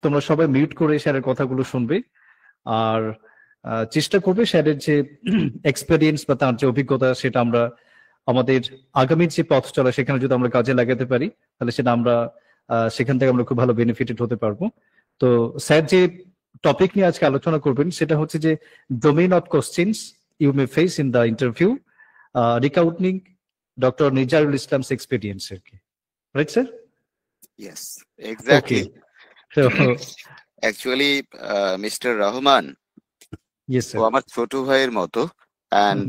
তোমরা সবাই মিউট করে স্যারের কথাগুলো শুনবে আর চেষ্টা করবে স্যারের যে এক্সপেরিয়েন্স বা তার যে অভিজ্ঞতা সেটা আমরা আমাদের আগামীর যে পথ চলা সেখানে যদি আমরা কাজে লাগাতে পারি তাহলে সেটা আমরা সেখান থেকে আমরা খুব ভালো বেনিফিটেড হতে পারবো। তো স্যার যে টপিক নিয়ে আজকে আলোচনা করবেন সেটা হচ্ছে যে domain of questions you may face in the interview, recounting doctor Nizarul Islam's experience আর কি, right sir? Yes, exactly. So, Actually, Mr. Rahman, yes, ও sir. আমার ছোট ভাইয়ের মতো, and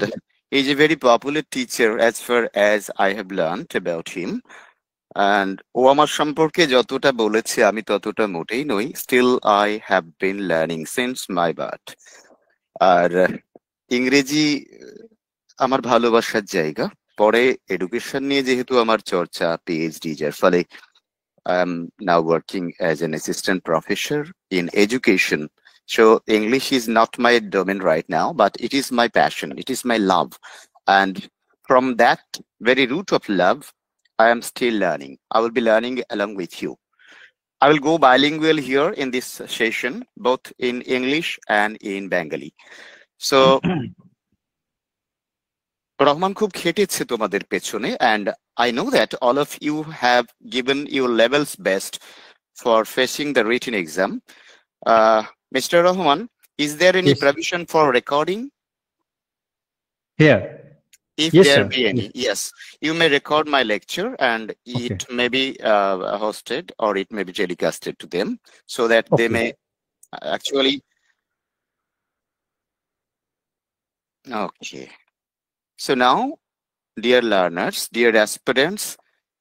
he's a very popular teacher as far as I have learned about him. And ও আমার সম্পর্কে যতটা বলেছে আমি ততটা মোটেই নই। Still I have been learning since my birth. আর ইংরেজি আমার ভালোবাসার জায়গা। পরে এডুকেশন নিয়ে যেহেতু আমার চর্চা, পিএইচডি, যার ফলে I am now working as an assistant professor in education. So English is not my domain right now, but it is my passion. It is my love. And from that very root of love, I am still learning. I will be learning along with you. I will go bilingual here in this session, both in English and in Bengali. So Rahman খুব খেটেছে তোমাদের পেছনে, and I know that all of you have given your level's best for facing the written exam. Mr. Rahman, is there any Yes. provision for recording? Here. If Yes, there sir. be any, yes, you may record my lecture and it may be hosted or it may be telecasted to them so that they may actually. Okay. So now, dear learners, dear aspirants,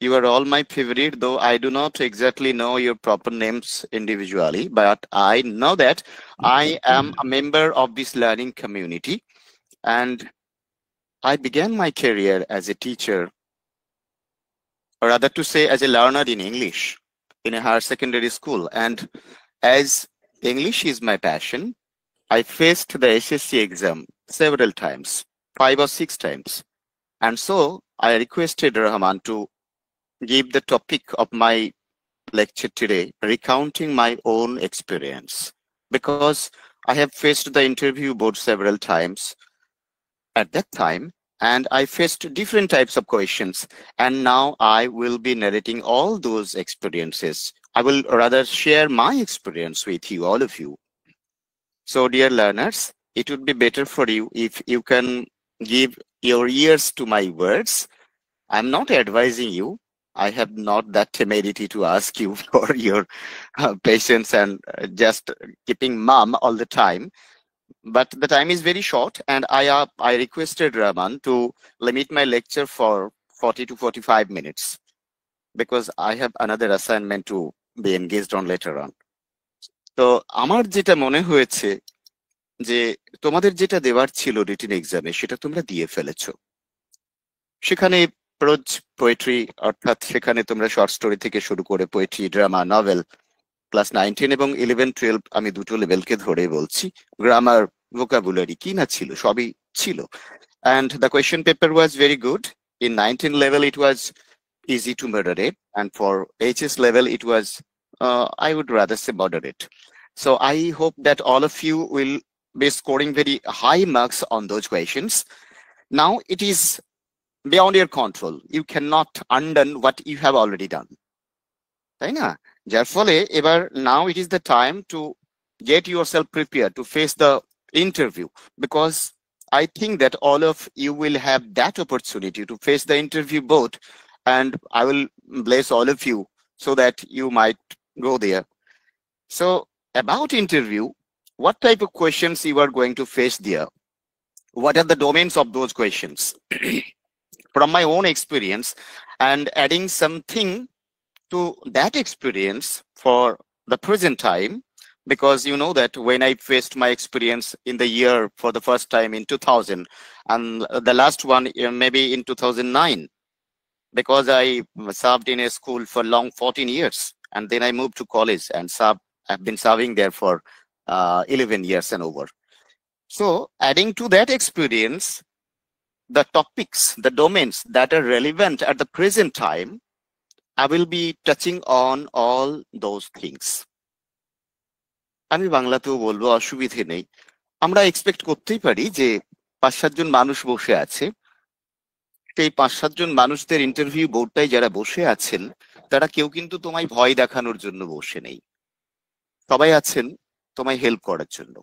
you are all my favorite, though I do not exactly know your proper names individually, but I know that I am a member of this learning community, and I began my career as a teacher, or rather to say as a learner in English in a higher secondary school. And as English is my passion, I faced the SSC exam several times, 5 or 6 times. And so I requested Rahman to give the topic of my lecture today, recounting my own experience, because I have faced the interview board several times at that time, and I faced different types of questions. And now I will be narrating all those experiences. I will rather share my experience with you, all of you. So, dear learners, it would be better for you if you can give your ears to my words. I'm not advising you. I have not that temerity to ask you for your patience and just keeping mum all the time. But the time is very short, and I requested Rahman to limit my lecture for 40 to 45 minutes because I have another assignment to be engaged on later on. তো আমার যেটা মনে হয়েছে যে তোমাদের যেটা দেওয়ার ছিল রিটেন এক্সামে সেটা তোমরা দিয়ে ফেলেছো। সেখানে প্রোজ পোয়েট্রি, অর্থাৎ সেখানে তোমরা শর্ট স্টোরি থেকে শুরু করে পোয়েট্রি, ড্রামা, নভেল, ক্লাস 9, 10 এবং 11, 12 আমি দুটো লেভেলকে ধরে বলছি, গ্রামার, ভোকাবুলারি কি না ছিল সবই ছিল। And the question paper was very good. In 19 level it was easy to moderate, and for HS level it was I would rather say moderate. So I hope that all of you will be scoring very high marks on those questions. Now it is beyond your control. You cannot undo what you have already done. তাই না? যার ফলে এবার now it is the time to get yourself prepared to face the interview, because I think that all of you will have that opportunity to face the interview both, and I will bless all of you so that you might go there. So about interview, what type of questions you are going to face there? What are the domains of those questions? From my own experience and adding something to that experience for the present time, because you know that when I faced my experience in the year for the first time in 2000, and the last one maybe in 2009, because I served in a school for long 14 years, and then I moved to college and I've been serving there for 11 years and over. So adding to that experience, the topics, the domains that are relevant at the present time, I will be touching on all those things. আমি বাংলাতেও বলবো, অসুবিধে নেই। আমরা expect করতেই পারি যে 5-7 জন মানুষ বসে আছে, এই 5-7 জন মানুষদের ইন্টারভিউ বোর্ডটাই যারা বসে আছেন, তারা কেউ কিন্তু তোমায় ভয় দেখানোর জন্য বসে নেই। সবাই আছেন তোমায় হেল্প করার জন্য।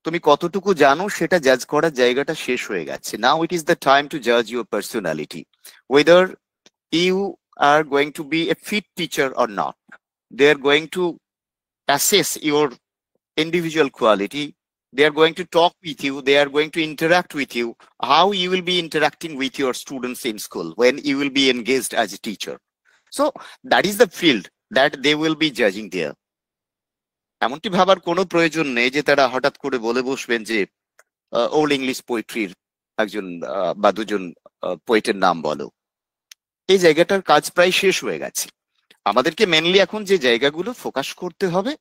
তুমি কতটুকু জানো সেটা জাজ করার জায়গাটা শেষ হয়ে গেছে। Now it is the time to জাজ your personality, whether you are going to be a fit teacher or not. They are going to assess your individual quality. They are going to talk with you. They are going to interact with you. How you will be interacting with your students in school when you will be engaged as a teacher. So that is the field that they will be judging there. এমনটি ভাবার কোনো প্রয়োজন নেই যে তারা হঠাৎ করে বলে বসবেন যে ওল্ড ইংলিশ পোয়েট্রির একজন বা দুজন পোয়েটের নাম বলো। এই জায়গাটার কাজ প্রায় শেষ হয়ে গেছে। আমাদেরকে মেনলি এখন যে জায়গাগুলো ফোকাস করতে হবে,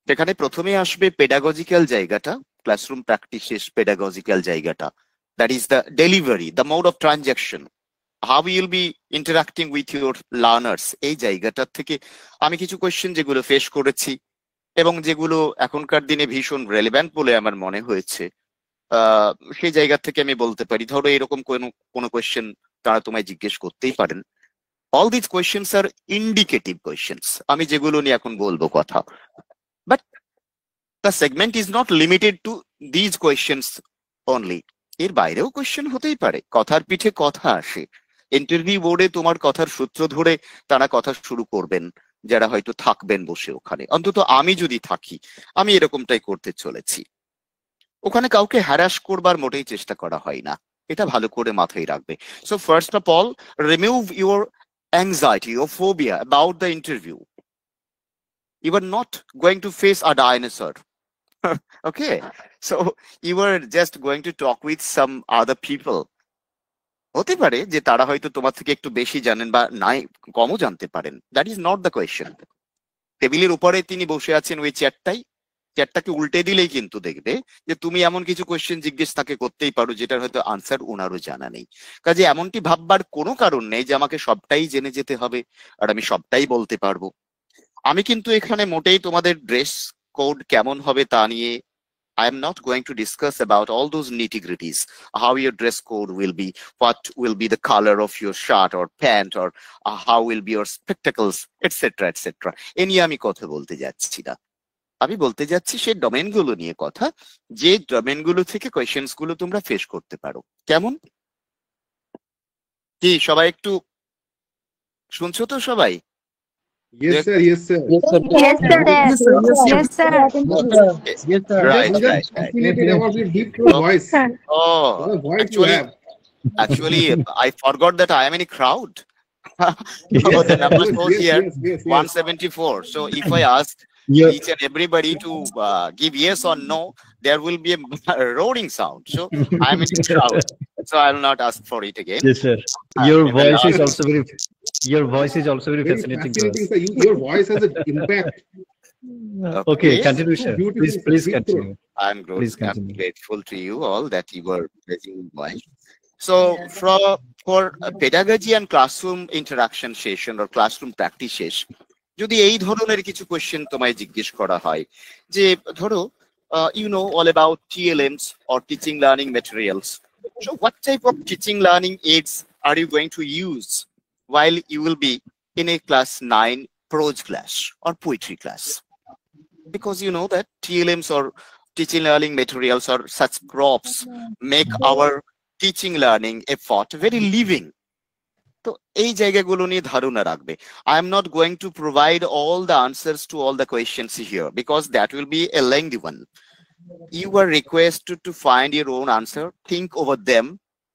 সেখানে প্রথমে আসবে পেডাগজিক্যাল জায়গাটা, ক্লাসরুম প্র্যাকটিসেস পেডাগজিক্যাল জায়গাটা। That is the delivery, the mode of transaction, how you'll be interacting with your learners. এই জায়গাটার থেকে আমি কিছু কোয়েশ্চেন যেগুলো ফেস করেছি এবং যেগুলো এখনকার দিনে ভীষণ রেলেভেন্ট বলে আমার মনে হয়েছে, সেই জায়গা থেকে আমি বলতে পারি, ধরো এরকম কোনো কোয়েশ্চেন তারা তোমায় জিজ্ঞেস করতেই পারেন। All this questions are indicative questions, আমি যেগুলো নিয়ে এখন বলবো কথা। But the segment is not limited to these questions only. এর বাইরেও কোয়েশ্চেন হতেই পারে, কথার পিঠে কথা আসে। ইন্টারভিউ বোর্ডে তোমার কথার সূত্র ধরে তারা কথা শুরু করবেন, যারা হয়তো থাকবেন বসে ওখানে। অন্তত আমি যদি থাকি, আমি এরকমটাই করতে চলেছি। ওখানে কাউকে হ্যারাস করবার মোটেই চেষ্টা করা হয় না, এটা ভালো করে মাথায় রাখবে। So first of all, remove your anxiety or phobia about the interview. You are not going to face a dinosaur. Okay, so you are just going to talk with some other people. হতে পারে যে তারা হয়তো তোমার থেকে একটু বেশি জানেন বা নাই কমও জানতে পারেন, that is not the question. টেবিলের উপরে তিনি বসে আছেন ওই চেয়ারটাকে উল্টে দিলেই কিন্তু দেখবে যে তুমি এমন কিছু কোয়েশ্চেন জিজ্ঞেস তাকে করতেই পারো যেটার হয়তো আনসার ওনারও জানা নেই। কাজে এমনটি ভাববার কোনো কারণ নেই যে আমাকে সবটাই জেনে যেতে হবে আর আমি সবটাই বলতে পারবো। আমি কিন্তু এখানে মোটেই তোমাদের ড্রেস কোড কেমন হবে তা নিয়ে I am not going to discuss about all those nitty-gritties, how your dress code will be, what will be the color of your shirt or pant, or how will be your spectacles, etc., etc. এ নিয়ে আমি কথা বলতে যাচ্ছি না। আমি বলতে যাচ্ছি সেই ডোমেনগুলো নিয়ে কথা, যে ডোমেনগুলো থেকে কোয়েশ্চেন্স গুলো তোমরা ফেস করতে পারো। কেমন কি সবাই একটু শুনছো তো সবাই? Yes, sir. Yes, sir. Yes, sir. Yes, sir. Yes, sir. Yes, sir. Yes, sir. Right, I'm just right. fascinated about your deep tone voice. Oh, What a voice you have. actually, I forgot that I am in a crowd. Oh, the number shows here yes. 174. So if I ask Yeah. each and everybody to give yes or no, there will be a roaring sound. So I'm in the crowd, so I will not ask for it again. Yes, sir. Your voice is also very Very fascinating to fascinating, us. sir. Your voice has an impact. Okay, Okay. continue, sir. Beautiful, Please deep continue. I'm Please I'm continue. grateful to you all that you were praising my. So for pedagogy and classroom interaction session or classroom practices, যদি এই ধরনের কিছু question তোমায় জিজ্ঞেস করা হয় যে ধরো you know all about TLMs or teaching learning materials. So what type of teaching learning aids are you going to use while you will be in a class 9 prose class or poetry class? Because you know that TLMs or teaching learning materials or such props make our teaching learning effort very living. তো এই জায়গাগুলো নিয়ে ধারণা রাখবে। I am not going to provide all the answers to all the questions here because that will be a lengthy one. You are requested to find your own answer, think over them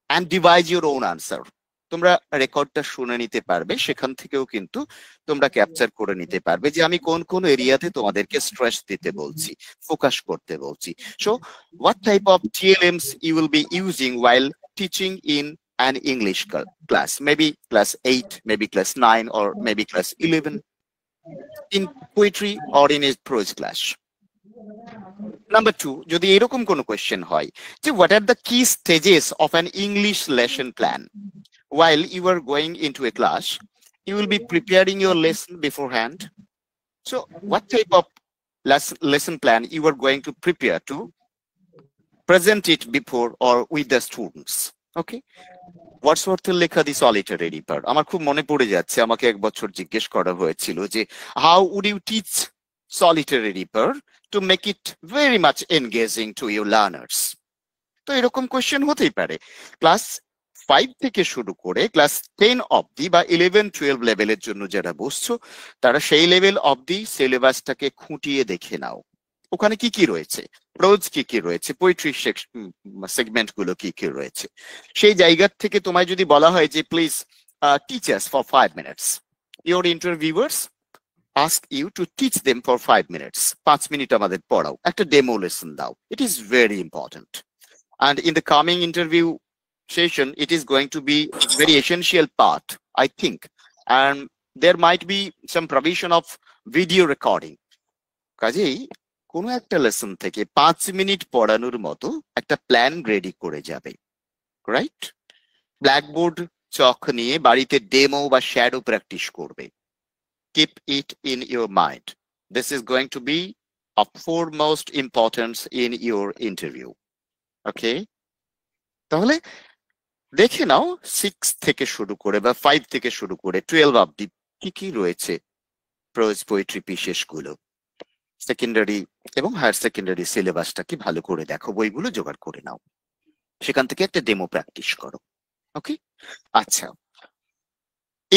and devise your own answer. তোমরা রেকর্ডটা শুনে নিতে পারবে, সেখান থেকেও কিন্তু তোমরা capture করে নিতে পারবে যে আমি কোন কোন এরিয়াতে তোমাদেরকে স্ট্রেস দিতে বলছি, ফোকাস করতে বলছি। So what type of TLMs you will be using while teaching in an English class, maybe class 8, maybe class 9, or maybe class 11, in poetry or in a prose class. Number 2, যদি এরকম কোনো question হয় যে what are the key stages of an English lesson plan? While you are going into a class, you will be preparing your lesson beforehand. So what type of lesson plan you are going to prepare to present it before or with the students. Okay, ওয়ার্ডসওয়ার্থের লেখা দি solitary reaper আমার খুব মনে পড়ে যাচ্ছে, আমাকে এক বছর জিজ্ঞেস করা হয়েছিল যে how would you teach Solitary Reaper to make it very much engaging to your learners. তো এরকম কোয়েশ্চেন হতেই পারে। ক্লাস 5 থেকে শুরু করে ক্লাস 10 অবধি বা 11-12 লেভেলের জন্য যারা বসছো তারা সেই লেভেল অবধি সিলেবাসটাকে খুঁটিয়ে দেখে নাও, ওখানে কি কি রয়েছে, প্রোজ কি কি রয়েছে, পোয়েট্রি সেগমেন্ট গুলো কি কি রয়েছে। সেই জায়গা থেকে তোমায় যদি বলা হয় যে please teach us for 5 minutes, your interviewers ask you to teach them for 5 minutes, 5 minute আমাদের পড়াও, একটা ডেমো লেসন দাও। It is very important, and in the coming interview session it is going to be very essential part, I think, and there might be some provision of video recording. কাজেই কোনো একটা lesson থেকে 5 minute পড়ানোর মতো একটা plan ready করে যাবে, right? Blackboard চক নিয়ে বাড়িতে ডেমো বা শ্যাডো প্র্যাকটিস করবে। Keep it in your mind. This is going to be of foremost importance in your interview. Okay? তাহলে দেখে নাও 6 থেকে শুরু করে বা 5 থেকে শুরু করে 12 অবধি কি কি রয়েছে প্রোজ পোয়েট্রি বিশেষগুলো। সেকেন্ডারি এবং হায়ার সেকেন্ডারি সিলেবাসটা কি ভালো করে দেখো, বইগুলো জোগাড় করে নাও, সেখান থেকে একটা ডেমো প্র্যাকটিস করো। ওকে, আচ্ছা,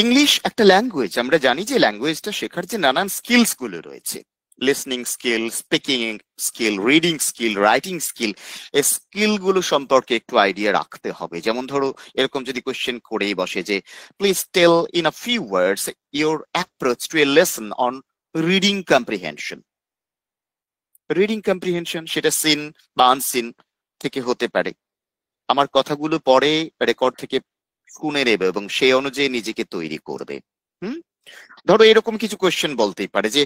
ইংলিশ একটা ল্যাঙ্গুয়েজ, আমরা জানি যে ল্যাঙ্গুয়েজটা শেখার যে নানান স্কিলস গুলো রয়েছে, listening skill, speaking skill, reading skill, writing skill, এই স্কিল গুলো সম্পর্কে একটু আইডিয়া রাখতে হবে। যেমন ধরো এরকম যদি কোয়েশ্চেন করেই বসে যে please tell in a few words your approach to a lesson on reading comprehension. Reading comprehension সেটা সিন বা আনসিন থেকে হতে পারে, আমার কথাগুলো পরে রেকর্ড থেকে শুনে নেবে এবং সেই অনুযায়ী নিজেকে তৈরি করবে। ধরো এরকম কিছু কোয়েশ্চেন বলতেই পারে যে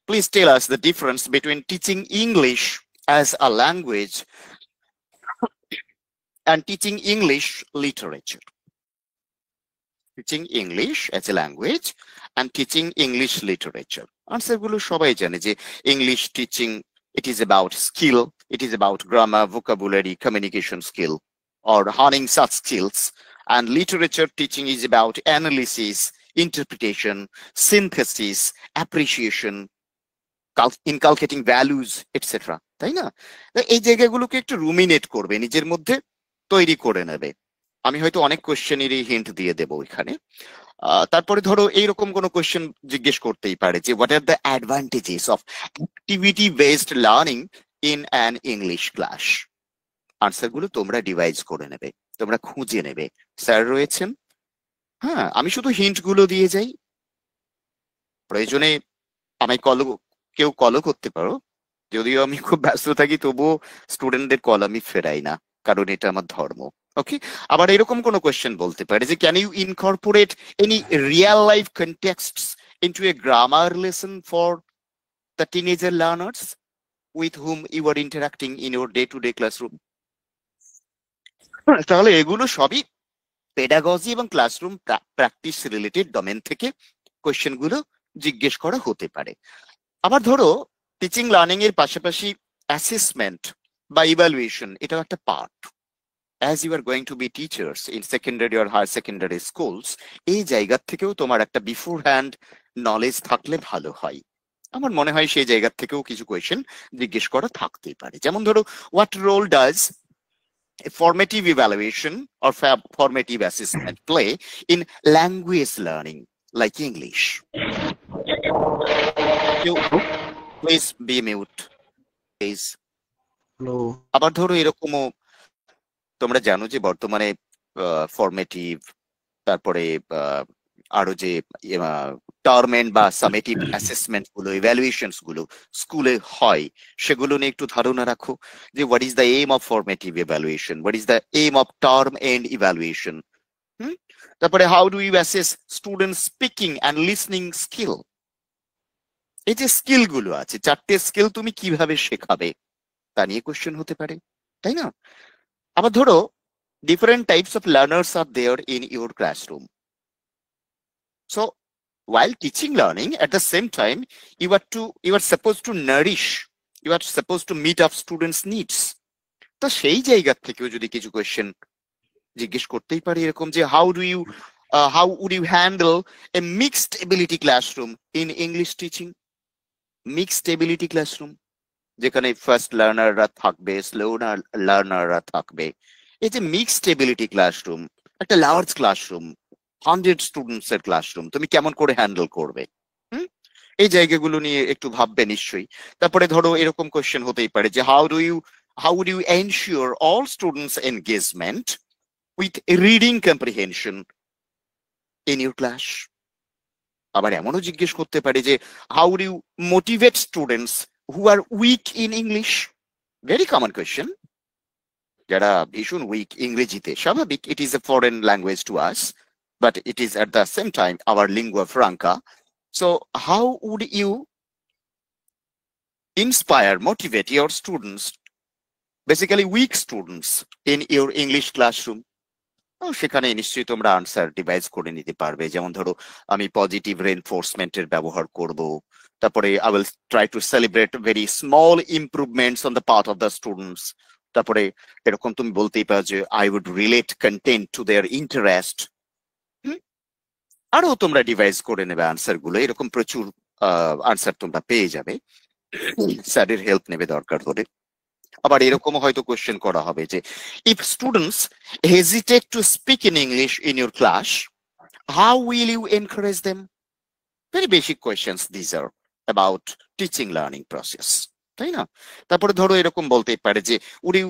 please tell us the difference between teaching English as a language and teaching English literature. Teaching English as a language and teaching English literature. Answer গুলো সবাই জানে যে English teaching it is about skill, it is about grammar, vocabulary, communication skill, or honing such skills. And literature teaching is about analysis, interpretation, synthesis, appreciation, inculcating values, etc. তাই না? এই জায়গাগুলোকে একটু রুমিনেট করবে, নিজের মধ্যে তৈরি করে নেবে। আমি হয়তো অনেক কোয়েশ্চেনেরই হিন্ট দিয়ে দেবো এখানে। তারপরে ধরো এইরকম কোনো কোয়েশ্চেন জিজ্ঞেস করতেই পারে যে what are the advantages of activity based learning in an English class. Answer গুলো তোমরা ডিভাইস করে নেবে, তোমরা খুঁজে নেবে। স্যার রয়েছেন, হ্যাঁ, আমি শুধু হিন্ট গুলো দিয়ে যাই, প্রয়োজনে আমায় কেউ কলও করতে পারো, যদিও আমি খুব ব্যস্ত থাকি তবুও স্টুডেন্টদের কল আমি ফেরাই না, কারণ এটা আমার ধর্ম। ওকে, আবার এরকম কোনো কোয়েশ্চেন বলতে পারে যে can you incorporate any real life contexts into a grammar lesson for the teenager learners with whom you are interacting in your day to day classroom. তাহলে এগুলো সবই পেডাগজি এবং ক্লাসরুম প্র্যাকটিস রিলেটেড ডোমেন থেকে question গুলো জিজ্ঞেস করা হতে পারে। আবার ধরো টিচিং লার্নিং এর পাশাপাশি অ্যাসেসমেন্ট বা ইভ্যালুয়েশন এটাও একটা part. as you are going to be teachers in secondary or higher secondary schools, এই জায়গা থেকেও তোমার একটা বিফোর হ্যান্ড নলেজ থাকলে ভালো হয়। আমার মনে হয় সেই জায়গা থেকেও কিছু কোয়েশ্চেন জিজ্ঞেস করা থাকতেই পারে। যেমন ধরো what role does formative evaluation or formative assessment play in language learning like English? Please be mute, please. Hello. আবার ধরো এরকমও তোমরা জানো যে বর্তমানে ফরমেটিভ, তারপরে আরো যে টার্ম এন্ড বা সামেটিভ অ্যাসেসমেন্ট গুলো, ইভ্যালুয়েশনস গুলো স্কুলে হয়, সেগুলো নিয়ে একটু ধারণা রাখো যে what is the aim of formative evaluation, what is the aim of term end evaluation. তারপরে how do you assess student speaking and listening skill. এই যে স্কিল গুলো আছে, 4টে স্কিল তুমি কিভাবে শেখাবে তা নিয়ে কোয়েশ্চেন হতে পারে, তাই না? আবার ধরো different types of learners are there in your classroom. So while teaching learning, at the same time, you are supposed to nourish, you are supposed to meet up students' needs. তো সেই জায়গা থেকেও যদি কিছু কোয়েশ্চেন জিজ্ঞেস করতেই পারি এরকম যে how would you handle a mixed ability classroom in English teaching? Mixed ability classroom, যেখানে ফার্স্ট লার্নাররা থাকবে, স্লো লার্নাররা থাকবে। এই যে মিক্সড এবিলিটি ক্লাসরুম, একটা লার্জ ক্লাসরুম, 100 স্টুডেন্টস এর ক্লাসরুম, তুমি কেমন করে হ্যান্ডেল করবে? এই জায়গাগুলো নিয়ে একটু ভাববে নিশ্চয়ই। তারপরে ধরো এরকম কোয়েশ্চেন হতেই পারে যে how would you ensure all students engagement with reading comprehension in your class? আবার এমনও জিজ্ঞেস করতে পারে যে how would you motivate students who are weak in English? Very common question. যারা ভীষণ উইক ইংরেজিতে, স্বাভাবিক, it is a foreign language to us, but it is at the same time our lingua franca. So how would you inspire, motivate your students, basically weak students, in your English classroom? সেখানে নিশ্চয়ই তোমরা answer device করে নিতে পারবে। যেমন ধরো আমি positive রেইনফোর্সমেন্টের ব্যবহার করব, তারপরে I will try to celebrate very small improvements on the part of the students. তারপরে এরকম তুমি বলতেই পারো যে I would relate content to their interest. আরো তোমরা ডিভাইস করে নেবে আনসার গুলো, এরকম প্রচুর আনসার তোমরা পেয়ে যাবে, স্যারের হেল্প নেবে দরকার হলে। আবার এরকম হয়তো কোয়েশ্চেন করা হবে যে if students hesitate to speak in English in your class, how will you encourage them? Very basic questions these are about teaching learning process, তাই না? তারপরে ধরো এরকম বলতেই পারে যে would you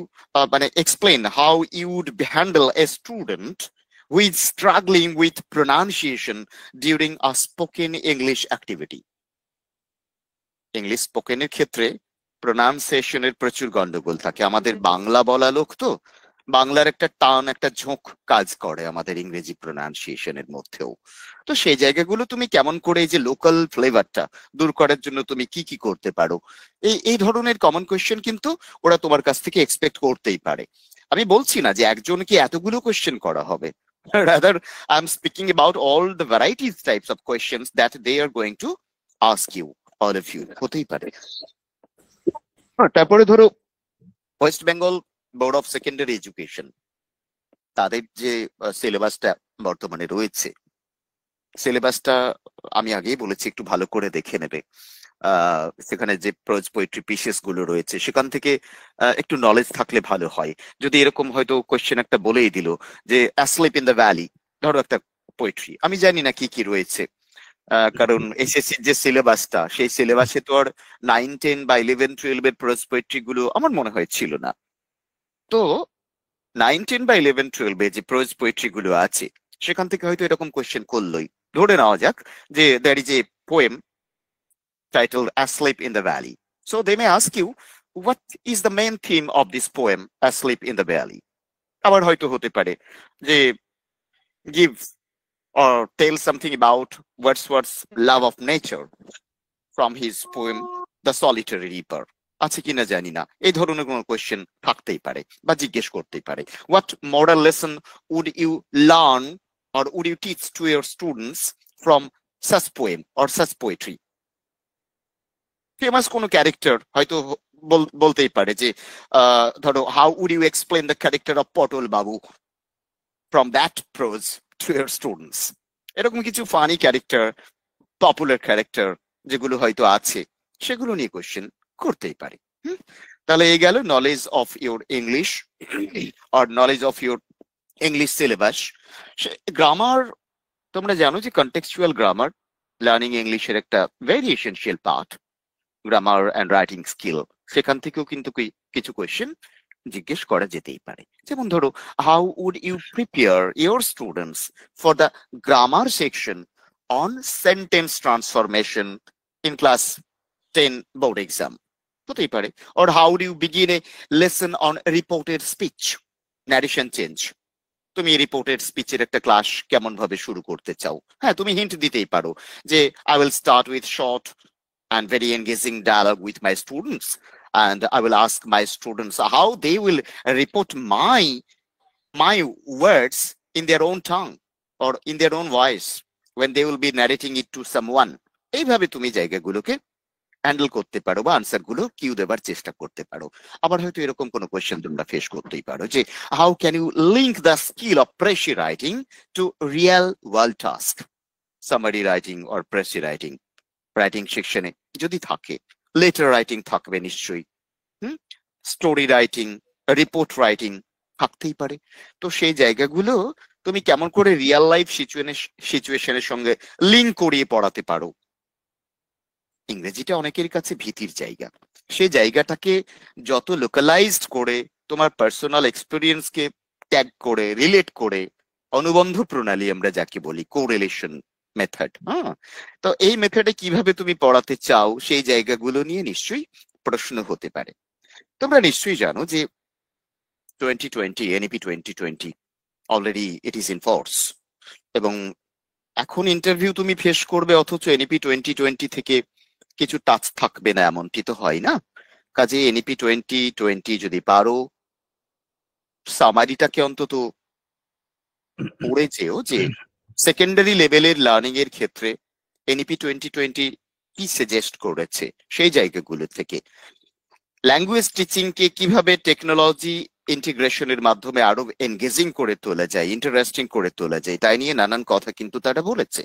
মানে explain how you would handle a student who is struggling with pronunciation during a spoken English activity? English স্পোকেনের ক্ষেত্রে প্রোনাউন্সিয়েশনের প্রচুর গন্ডগোল থাকে। আমাদের বাংলা বলা লোক তো, বাংলার একটা টান, একটা ঝোঁক কাজ করে আমাদের ইংরেজি প্রোনাউন্সিয়েশনের মধ্যেও। তো সেই জায়গাগুলো তুমি কেমন করে এই যে লোকাল ফ্লেভারটা দূর করার জন্য তুমি কি কি করতে পারো, এই ধরনের কমন কোয়েশ্চেন কিন্তু ওরা তোমার কাছ থেকে এক্সপেক্ট করতেই পারে। আমি বলছি না যে একজনকে এতগুলো কোয়েশ্চেন করা হবে, rather I'm speaking about all the varieties types of questions that they are going to ask you, all of you, হতেই পারে। তারপরে ধরো West Bengal board of secondary education, তাদের যে সিলেবাসটা বর্তমানে রয়েছে, সিলেবাসটা আমি আগেই বলেছি একটু ভালো করে দেখে নেবে। সেখানে যে প্রোজ পোয়েট্রি পিসেস গুলো রয়েছে সেখান থেকে একটু নলেজ থাকলে ভালো হয়। যদি এরকম হয়তো কোয়েশ্চেন একটা বলেই দিল যে অ্যাসলিপ ইন দ্য ভ্যালি, ধরো একটা পোয়েট্রি, আমি জানি না কি কি রয়েছে, কারণ এসএসসির যে সিলেবাসটা, সেই সিলেবাসে তো আর 9, 10 বা 11, 12 এর প্রোজ পোয়েট্রি গুলো আমার মনে হয় ছিল না। তো 9, 10 বা 11, 12 এ যে প্রোজ পোয়েট্রি গুলো আছে সেখান থেকে হয়তো এরকম কোয়েশ্চেন করলোই। ধরে নেওয়া যাক যে there is a poem titled Asleep in the Valley. So they may ask you, what is the main theme of this poem, Asleep in the Valley? আবার হয়তো হতে পারে যে give or tell something about Wordsworth's love of nature from his poem The Solitary Reaper. আছে কিনা জানি না, এই ধরনের কোনো কোয়েশ্চেন থাকতেই পারে বা জিজ্ঞেস করতেই পারে। What moral lesson would you learn or would you teach to your students from such poem or such poetry? Famous কোনো ক্যারেক্টার হয়তো বলতেই পারে যে ধরো how would you explain the character of পটল বাবু from that prose to your students? এরকম কিছু funny character, popular character যেগুলো হয়তো আছে সেগুলো নিয়ে কোয়েশ্চেন করতেই পারে। তাহলে এই গেল নলেজ অফ ইউর ইংলিশ আর knowledge of your English syllabus. Grammar তোমরা জানো যে কন্টেক্সচুয়াল গ্রামার লার্নিং ইংলিশের একটা very essential part, grammar and writing skill. সেখান থেকেও কিন্তু কিছু কোয়েশ্চেন জিজ্ঞেস করা যেতেই পারে। যেমন ধরো how would you prepare your students for the grammar section on sentence transformation in class 10 board exam? হতেই পারে। or how do you begin a lesson on reported speech, narration change? তুমি রিপোর্টেড স্পিচের একটা ক্লাস কেমন ভাবে শুরু করতে চাও? হ্যাঁ, তুমি হিন্ট দিতেই পারো যে I will start with short and very engaging dialogue with my students, and I will ask my students how they will report my words in their own tongue or in their own voice, when they will be narrating it to someone, এইভাবে তুমি জায়গাগুলোকে handle করতে পারো বা answer গুলো Q দেবার চেষ্টা করতে পারো। আবার হয়তো এরকম কোনো কোয়েশ্চেন তোমরা ফেস করতেই পারো যে how can you link the skill of precis writing to real world task, summary writing or precis writing. Writing সেকশনে যদি থাকে, লেটার রাইটিং থাকবে নিশ্চয়ই, স্টোরি রাইটিং, রিপোর্ট রাইটিং থাকতেই পারে। তো সেই জায়গাগুলো তুমি কেমন করে রিয়েল লাইফ সিচুয়েশনের সঙ্গে লিঙ্ক করিয়ে পড়াতে পারো। ইংরেজিটা অনেকের কাছে ভীতির জায়গা, সেই জায়গাটাকে যত লোকালাইজড করে তোমার পার্সোনাল এক্সপিরিয়েন্সকে ট্যাগ করে রিলেট করে, অনুবন্ধ প্রণালী আমরা যাকে বলি, কোরিলেশন মেথড, তো এই মেথডে কিভাবে তুমি পড়াতে চাও সেই জায়গাগুলো নিয়ে নিশ্চয়ই প্রশ্ন হতে পারে। তোমরা নিশ্চয়ই জানো যে 2020 NEP 2020 already it is in force, এবং এখন ইন্টারভিউ তুমি ফেস করবে, অথচ এনইপি 2020 থেকে কিছু টাচ থাকবে না এমনটি তো হয় না। কাজে এনইপি 2020 যদি পারো, সামারিটাকে অন্তত পড়ে যেও যে সেকেন্ডারি লেভেলের লার্নিং এর ক্ষেত্রে এনইপি 2020 কি সাজেস্ট করেছে সেই জায়গাগুলো থেকে। ল্যাঙ্গুয়েজ টিচিং কে কিভাবে টেকনোলজি ইন্টিগ্রেশনের মাধ্যমে আরো এনগেজিং করে তোলা যায়, ইন্টারেস্টিং করে তোলা যায়, তাই নিয়ে নানান কথা কিন্তু তারা বলেছে।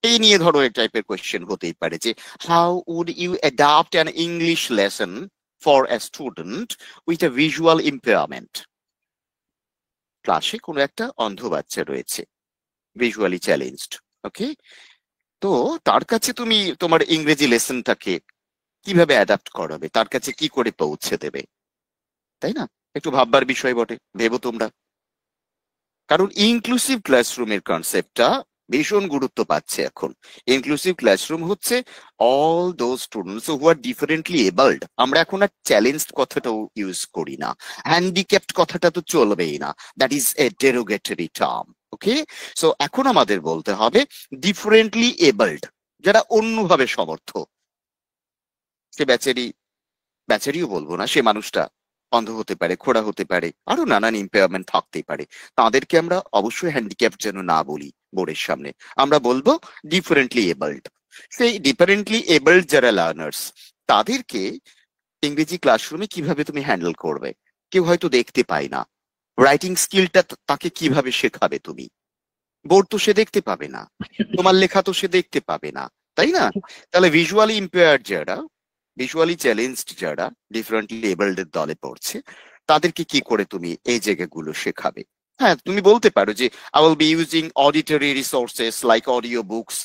এই নিয়ে ধরো এই টাইপের কোয়েশ্চেন হতেই পারে যে how would you adapt an English lesson for a student with a visual impairment. ক্লাসে কোনো একটা অন্ধ বাচ্চা রয়েছে, ভিজুয়ালি চ্যালেঞ্জড, ওকে, তো তার কাছে তুমি তোমার ইংরেজি লেসনটাকে কিভাবে অ্যাডাপ্ট করাবে, তার কাছে কি করে পৌঁছে দেবে, তাই না? একটু ভাববার বিষয় বটে, ভেবো তোমরা। কারণ ইনক্লুসিভ ক্লাসরুমের কনসেপ্টটা ভীষণ গুরুত্ব পাচ্ছে এখন। ইনক্লুসিভ ক্লাসরুম হচ্ছে all those students who are differently abled. আমরা এখন আর চ্যালেঞ্জড কথাটাও ইউজ করি না, হ্যান্ডিক্যাপড কথাটা তো চলবেই না, that is A derogatory term, okay. So এখন আমাদের বলতে হবে ডিফারেন্টলি এবলড, যারা অন্যভাবে সমর্থ। সে বেচারিও বলবো না, সে মানুষটা অন্ধ হতে পারে, খোড়া হতে পারে, আরো নানান ইম্পেয়ারমেন্ট থাকতেই পারে। তাদেরকে আমরা অবশ্যই হ্যান্ডিক্যাপ যেন না বলি বোর্ডের সামনে, আমরা বলবো ডিফারেন্টলি এবলড। সেই ডিফারেন্টলি এবলড যারা লার্নার্স, তাদেরকে ইংরেজি ক্লাসরুমে কিভাবে তুমি হ্যান্ডেল করবে? কেউ হয়তো দেখতে পায় না, রাইটিং স্কিলটা তাকে কিভাবে শেখাবে তুমি? বোর্ড তো সে দেখতে পাবে না, তোমার লেখা তো সে দেখতে পাবে না, তাই না? তাহলে ভিজুয়ালি ইম্পেয়ার্ড যারা, ভিজুয়ালি চ্যালেঞ্জড যারা ডিফারেন্টলি এবলড এর দলে পড়ছে, তাদেরকে কি করে তুমি এই জায়গাগুলো শেখাবে? হ্যাঁ, তুমি বলতে পারো যে I will be using auditory resources like audio books,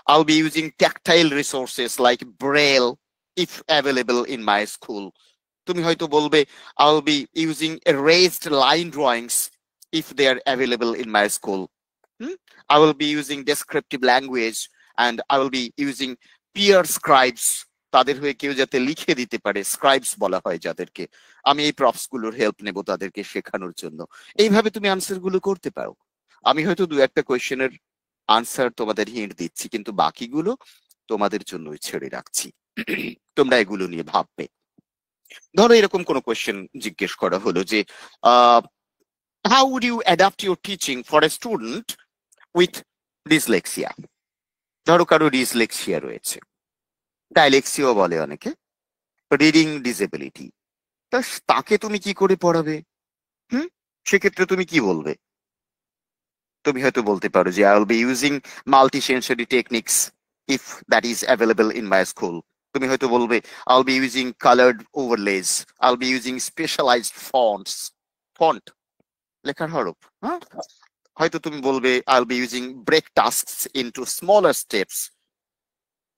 I'll be using tactile resources like Braille if available in my school. তুমি হয়তো বলবে I will be using erased line drawings if they are available in my school. I will be using descriptive language and I will be using peer scribes. তাদের হয়ে কেউ যাতে লিখে দিতে পারে, স্ক্রাইবস বলা হয় যাদেরকে, আমি এই প্রপস গুলোর হেল্প নেব তাদেরকে শেখানোর জন্য। এইভাবে তুমি আনসার গুলো করতে পারো। আমি হয়তো দু একটা কোয়েশ্চেনের আনসার তোমাদের হিন্ট দিচ্ছি, কিন্তু বাকিগুলো তোমাদের জন্যই ছেড়ে রাখছি, তোমরা এগুলো নিয়ে ভাববে। ধরো এরকম কোন কোয়েশ্চেন জিজ্ঞেস করা হলো যে how would you adapt your teaching for a student with dyslexia. ধরো কারো ডিসলেক্সিয়া রয়েছে, ডাইলেক্সিও বলে অনেকে, রিডিং ডিসেবিলিটি, তাকে তুমি কি করে পড়াবে? সেক্ষেত্রে তুমি কি বলবে? তুমি হয়তো বলতে পারো যে I will be using multi-sensory techniques if that is available in my school. তুমি হয়তো বলবে I'll be using colored overlays, I'll be using specialized font, লেখার হরফ। হয়তো তুমি বলবে I'll be using break tasks into smaller steps.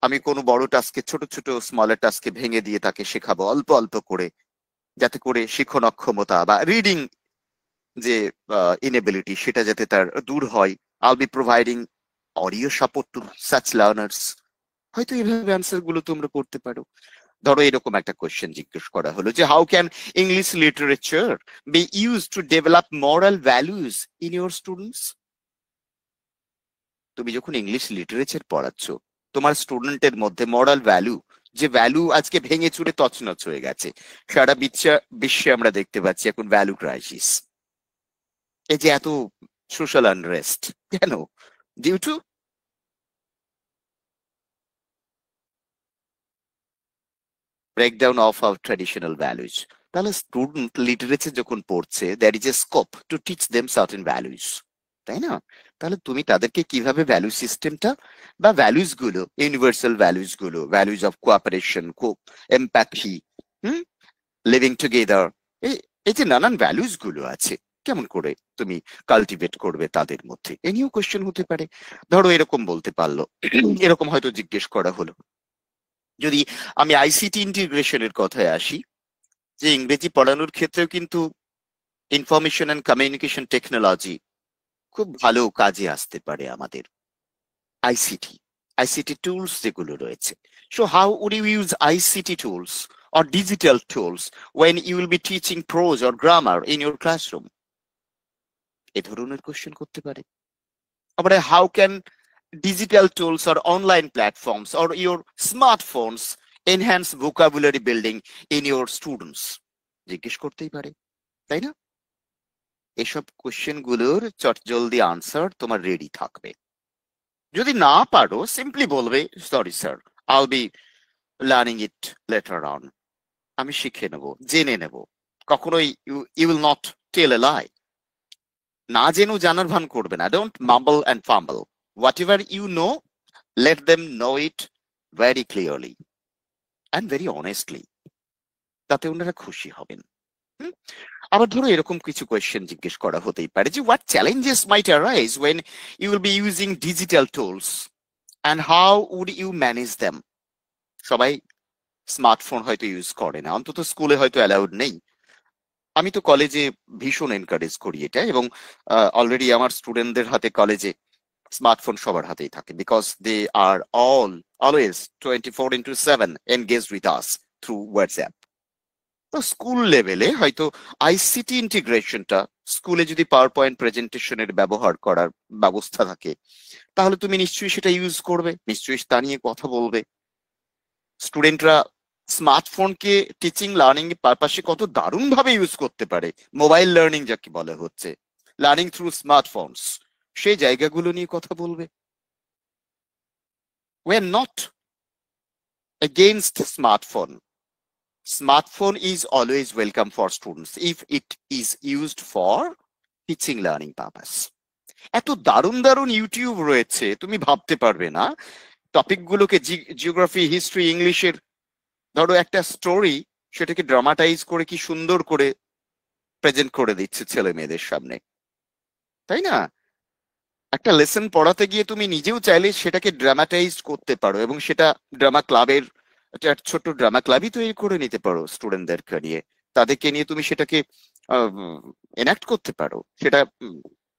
আমি কোনো বড় টাস্কে ছোট ছোট স্মলার টাস্কে ভেঙে দিয়ে তাকে শেখাবো অল্প অল্প করে, যাতে করে শিখন অক্ষমতা বা রিডিং যে ইনএবিলিটি সেটা যাতে তার দূর হয়। I'll be providing audio support to such learners. হয়তো এইভাবে অ্যান্সার গুলো তোমরা করতে পারো। ধরো এরকম একটা কোয়েশ্চেন জিজ্ঞেস করা হলো যে how can English literature be used to develop moral values in your students. তুমি যখন ইংলিশ লিটারেচার পড়াচ্ছ, তোমার স্টুডেন্টের মধ্যে মরাল ভ্যালু, যে ভ্যালু আজকে ভেঙে চুরে তছনছ হয়ে গেছে, সারা বিশ্বে আমরা দেখতে পাচ্ছি এখন ভ্যালু ক্রাইসিস। এই যে এত সোশ্যাল আনরেস্ট, কেন? Due to breakdown of our traditional values. তাহলে স্টুডেন্ট লিটারেচার যখন পড়ছে, there is a scope to teach them certain values, তাই না? তাহলে তুমি তাদেরকে কিভাবে ভ্যালু সিস্টেমটা বা ভ্যালুস গুলো, ইউনিভার্সাল ভ্যালুস গুলো, values of cooperation, empathy, living together, এই যে নানান ভ্যালুস গুলো আছে, কেমন করে তুমি কাল্টিভেট করবে তাদের মধ্যে, এ নিয়েও কোয়েশ্চেন হতে পারে। ধরো এরকম বলতে পারলো, এরকম হয়তো জিজ্ঞেস করা হলো, যদি আমি আইসিটি ইন্টিগ্রেশনের কথায় আসি, যে ইংরেজি পড়ানোর ক্ষেত্রেও কিন্তু ইনফরমেশন অ্যান্ড কমিউনিকেশন টেকনোলজি খুব ভালো কাজে আসতে পারে আমাদের। আইসিটি টুলস যেগুলো রয়েছে, so how would you use ICT tools or digital tools when you will be teaching prose or grammar in your classroom? এ ধরনের কোশ্চেন করতে পারে। আবার how can digital tools or online platforms or your smartphones enhance vocabulary building in your students? জিজ্ঞেস করতেই পারে, তাই না? এসব কোশ্চেন গুলোর চটজলদি আনসার তোমার রেডি থাকবে। যদি না পারো সিম্পলি বলবে, sorry sir, I'll be learning it later on. আমি শিখে নেব, জেনে নেব। কখনোই you will not tell a lie. না জেনেও জানার ভান করবে না। Don't mumble and fumble. Whatever you know, let them know it very clearly and very honestly. তাতে ওনারা খুশি হবেন। আবার ধরো এরকম কিছু কোয়েশ্চেন জিজ্ঞেস করা হতেই পারে যে what challenges might arise when you will be using digital tools and how would you manage them? সবাই স্মার্টফোন হয়তো ইউজ করে না, অন্তত স্কুলে হয়তো অ্যালাউড নেই। আমি তো কলেজে ভীষণ এনকারেজ করি এটা, এবং অলরেডি আমার স্টুডেন্টদের হাতে কলেজে স্মার্টফোন সবার হাতেই থাকে, because they are always 24/7 engaged with us through WhatsApp. তো স্কুল লেভেলে হয়তো আইসিটি ইন্টিগ্রেশনটা স্কুলে যদি পাওয়ার পয়েন্ট প্রেজেন্টেশনের ব্যবহার করার ব্যবস্থা থাকে, তাহলে তুমি নিশ্চয়ই সেটা ইউজ করবে, নিশ্চয়ই তা নিয়ে কথা বলবে। স্টুডেন্টরা স্মার্টফোনকে টিচিং লার্নিং এর পারপাসে কত দারুণ ভাবে ইউজ করতে পারে, মোবাইল লার্নিং যাকে বলা হচ্ছে, লার্নিং থ্রু স্মার্টফোনস, সেই জায়গাগুলো নিয়ে কথা বলবে। We are not against smartphone. Smartphone is always welcome for students if it is used for teaching learning purpose. এত দারুণ দারুণ ইউটিউব রয়েছে, তুমি ভাবতে পারবে না। টপিক গুলোকে জিওগ্রাফি, হিস্ট্রি, ইংলিশের ধরো একটা স্টোরি, সেটাকে ড্রামাটাইজ করে কি সুন্দর করে প্রেজেন্ট করে দিচ্ছে ছেলে মেয়েদের সামনে, তাই না? একটা লেসন পড়াতে গিয়ে তুমি নিজেও চাইলে সেটাকে ড্রামাটাইজ করতে পারো, এবং সেটা ড্রামা ক্লাবের একটা ছোট্ট ড্রামা ক্লাবই তৈরি করে নিতে পারো স্টুডেন্টদেরকে নিয়ে, তাদেরকে নিয়ে তুমি সেটাকে এনাক্ট করতে পারো, সেটা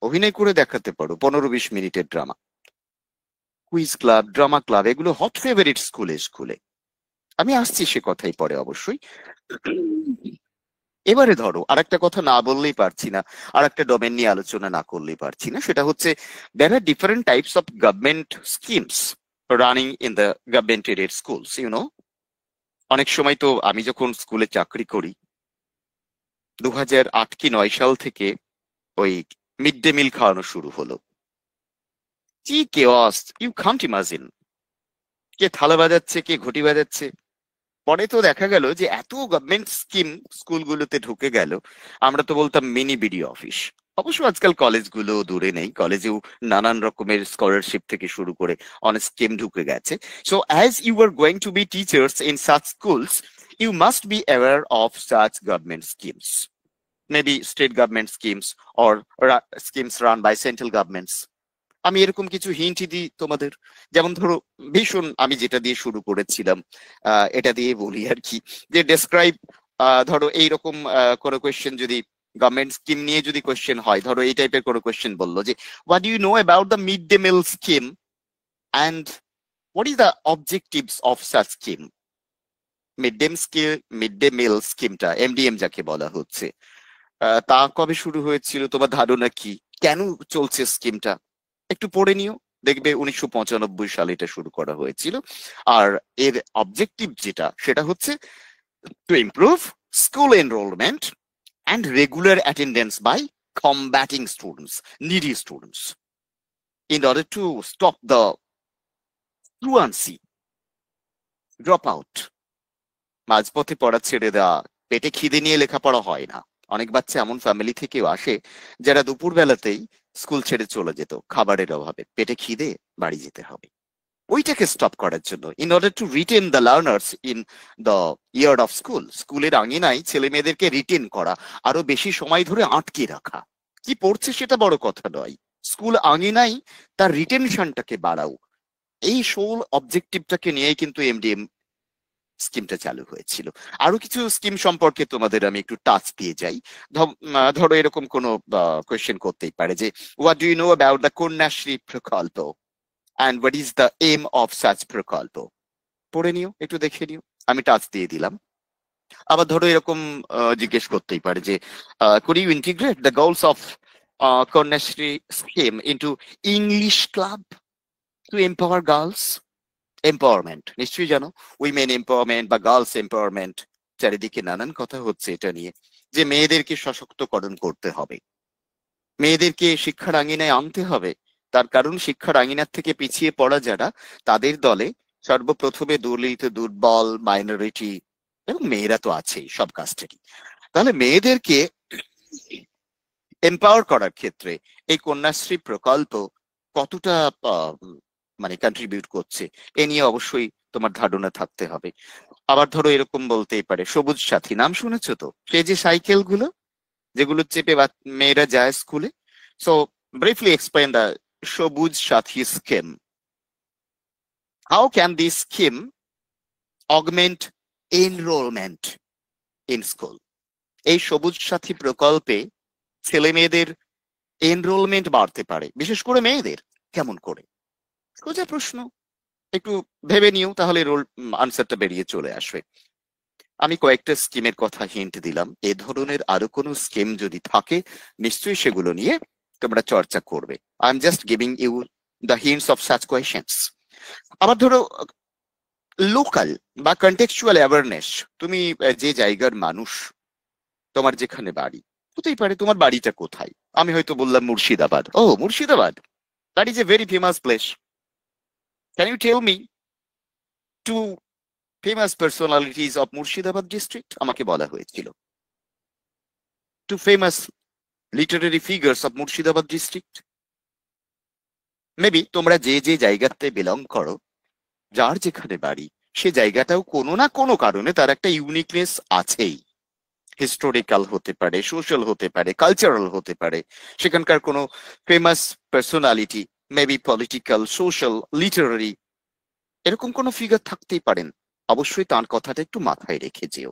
অভিনয় করে দেখাতে পারো, 15-20 মিনিটের drama. Quiz club, drama club, এগুলো হট ফেভারিট স্কুলে। আমি আসছি সে কথাই পরে অবশ্যই। এবারে ধরো আরেকটা কথা না বললেই পারছি না, আর একটা ডোমেন নিয়ে আলোচনা না করলেই পারছি না, সেটা হচ্ছে there are different types of government schemes running in the government aided schools, you know. অনেক সময় তো আমি যখন স্কুলে চাকরি করি 2008 কি 9 সাল থেকে ওই মিড ডে মিল খাওয়ানো শুরু হলো। কি কেওয়াস, ইউ কান্ট ইমাজিন। কে থালা বাজাচ্ছে, কে ঘটি বাজাচ্ছে। পরে তো দেখা গেল যে এত গভর্নমেন্ট স্কিম স্কুলগুলোতে ঢুকে গেল, আমরা তো বলতাম মিনি বিডি অফিস। অবশ্য আজকাল কলেজগুলো দূরে নেই, কলেজেও নানান রকমের স্কলারশিপ থেকে শুরু করে অনেক স্কিম ঢুকে গেছে। So as you are going to be teachers in such schools, you must be aware of such government schemes, maybe state government schemes or schemes run by central governments. আমি এরকম কিছু hint দিই তোমাদের, যেমন ধরো ভীষণ আমি যেটা দিয়ে শুরু করেছিলাম এটা দিয়ে বলি আর কি, যে ডেসক্রাইব, ধরো এইরকম কোনো কোয়েশ্চেন যদি গভর্নমেন্ট স্কিম নিয়ে যদি কোয়েশ্চেন হয়, ধরো এই টাইপের কোনো কোয়েশ্চেন বললো যে what do you know about the mid day meal scheme and what is the objectives of such scheme. Mid day meal স্কিমটা, এমডিএম যাকে বলা হচ্ছে, তা কবে শুরু হয়েছিল, তোমার ধারণা কি? কেন চলছে স্কিমটা? একটু পড়ে নিও, দেখবে 1995 সালে এটা শুরু করা হয়েছিল। আর এর অবজেক্টিভ যেটা, সেটা হচ্ছে to improve school enrolment and regular attendance by combating students, needy students, in order to stop the truancy, dropout, মাঝপথে পড়া ছেড়ে দেওয়া, পেটে খিদে নিয়ে লেখাপড়া হয় না। অনেক বাচ্চা এমন ফ্যামিলি থেকেও আসে যারা দুপুর বেলাতেই স্কুল ছেড়ে চলে যেত খাবারের অভাবে, পেটে খিদে, বাড়ি যেতে হবে। ওইটাকে স্টপ করার জন্য, in order to written the learners in the yard of school, স্কুলের আঙিনায় ছেলে মেয়েদেরকে রিটেন করা, আরো বেশি সময় ধরে আটকে রাখা। কি পড়ছে সেটা বড় কথা নয়, স্কুল আঙিনায় তার রিটেনশনটাকে বাড়াও, এই সোল অবজেক্টিভটাকে নিয়েই কিন্তু এমডিএম স্কিমটা চালু হয়েছিল। আরো কিছু স্কিম সম্পর্কে তোমাদের আমি একটু টাচ দিয়ে যাই। ধরো এরকম কোনো কোয়েশ্চেন করতেই পারে যে, what do you know about the Kanyashree Prakalpa and what is the aim of such প্রকল্প? পড়ে নিও, একটু দেখে নিও, আমি টাচ দিয়ে দিলাম। আবার ধরো এরকম জিজ্ঞেস করতেই পারে যে, could you integrate the goals of Kanyashree scheme into English club to empower girls? Empowerment নিশ্চয়ই জানো, উইমেন এম্পাওয়ারমেন্ট বা গার্লস এম্পাওয়ারমেন্ট, চারিদিকে নানান কথা হচ্ছে এটা নিয়ে, যে মেয়েদেরকে সশক্তকরণ করতে হবে, মেয়েদেরকে শিক্ষার আঙিনায় আনতে হবে। তার কারণ শিক্ষার আঙিনার থেকে পিছিয়ে পড়া যারা, তাদের দলে সর্বপ্রথমে দলিত, দুর্বল, মাইনরিটি এবং মেয়েরা তো আছেই সব কাস্টেরই। তাহলে মেয়েদেরকে এম্পাওয়ার করার ক্ষেত্রে এই কন্যাশ্রী প্রকল্প কতটা মানে কন্ট্রিবিউট করছে, এ নিয়ে অবশ্যই তোমার ধারণা থাকতে হবে। আবার ধরো এরকম বলতেই পারে, সবুজ সাথী নাম শুনেছো তো, সেই যে সাইকেল গুলো যেগুলো চেপে মেয়েরা যায় স্কুলে। সো briefly explain the সবুজ সাথী scheme. How can this scheme augment enrollment in school? এই সবুজ সাথী প্রকল্পে ছেলে মেয়েদের এনরোলমেন্ট বাড়তে পারে, বিশেষ করে মেয়েদের। কেমন করে? সোজা প্রশ্ন, একটু ভেবে নিও, তাহলে আনসারটা বেরিয়ে চলে আসবে। আমি কয়েকটা স্কিমের কথা হিন্ট দিলাম, এ ধরনের আরো কোনো স্কিম যদি থাকে নিশ্চয়ই সেগুলো নিয়ে তোমরা চর্চা করবে। I am just giving you the hints of such questions. আবার ধরো লোকাল বা কন্টেক্সচুয়াল অ্যাওয়ারনেস, তুমি যে জায়গার মানুষ, তোমার যেখানে বাড়ি, হতেই পারে তোমার বাড়িটা কোথায়। আমি হয়তো বললাম মুর্শিদাবাদ, ও Murshidabad, that is a very famous place. Can you tell me two famous personalities of Murshidabad district? আমাকে বলা হয়েছিল two famous literary figures of Murshidabad district. Maybe তোমরা যে যে জায়গাতে বিলং করো, যার যেখানে বাড়ি, সে জায়গাটাও কোনো না কোনো কারণে তার একটা ইউনিকনেস আছেই। হিস্টোরিক্যাল হতে পারে, সোশ্যাল হতে পারে, কালচারাল হতে পারে। সেখানকার কোনো famous personality, maybe political, social, Literary, এরকম কোনো ফিগার থাকতেই পারেন। অবশ্যই তার কথাটা একটু মাথায় রেখে যেও।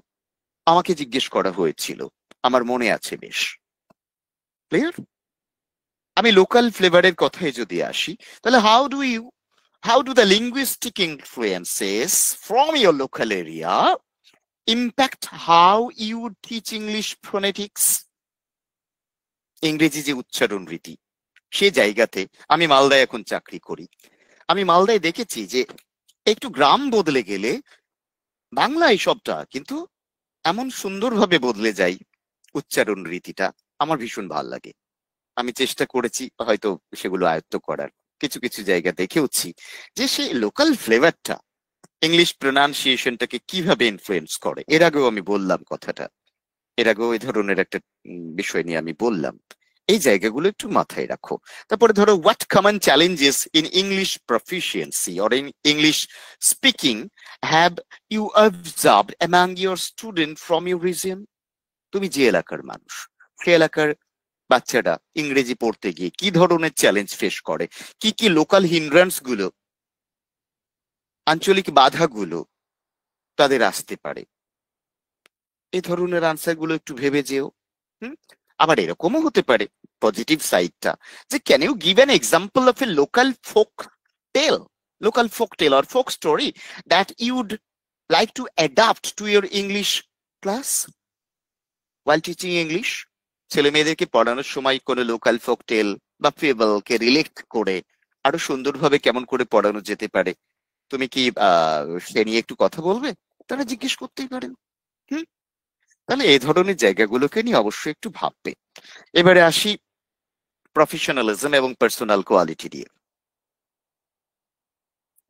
আমাকে জিজ্ঞেস করা হয়েছিল, আমার মনে আছে বেশ। ক্লিয়ার? আমি লোকাল ফ্লেভারের কথায় যদি আসি, তাহলে how do the linguistic influences from your local area impact how you teach English phonetics? ইংরেজি যে উচ্চারণ রীতি, সে জায়গাতে, আমি মালদায় এখন চাকরি করি, আমি মালদায় দেখেছি যে একটু গ্রাম বদলে গেলে বাংলায় সবটা কিন্তু এমন সুন্দরভাবে বদলে যায় উচ্চারণ রীতিটা, আমার ভীষণ ভালো লাগে। আমি চেষ্টা করেছি হয়তো সেগুলো আয়ত্ত করার, কিছু কিছু জায়গা দেখেওছি যে সেই লোকাল ফ্লেভারটা ইংলিশ প্রোনাউন্সিয়েশনটাকে কিভাবে ইনফ্লুয়েন্স করে। এর আগেও আমি বললাম কথাটা, এর আগেও এই ধরনের একটা বিষয় নিয়ে আমি বললাম। এই জায়গাগুলো একটু মাথায় রাখো। তারপরে ধরো, what common challenges in English proficiency or in English speaking have you observed among your student from your region? তুমি যে এলাকার মানুষ, সে এলাকার বাচ্চারা ইংরেজি পড়তে গিয়ে কি ধরনের চ্যালেঞ্জ ফেস করে, কি কি লোকাল হিন্ড্রান্স গুলো, আঞ্চলিক বাধাগুলো তাদের আসতে পারে, এই ধরনের আনসার গুলো একটু ভেবে যেও। আবার এরকমও হতে পারে পজিটিভ সাইডটা, যে can you give an example of a local folk tale or folk story that you'd like to adapt to your English class while teaching English? ছেলে মেয়েদেরকে পড়ানোর সময় কোনো লোকাল ফোক টেল বা ফেবলকে রিলেট করে আরো সুন্দরভাবে কেমন করে পড়ানো যেতে পারে, তুমি কি সে নিয়ে একটু কথা বলবে? তারা জিজ্ঞেস করতেই পারেন। তাহলে এই ধরনের জায়গাগুলোকে নিয়ে অবশ্যই একটু ভাববে। এবারে আসি প্রফেশনালিজম এবং পার্সোনাল কোয়ালিটি দিয়ে।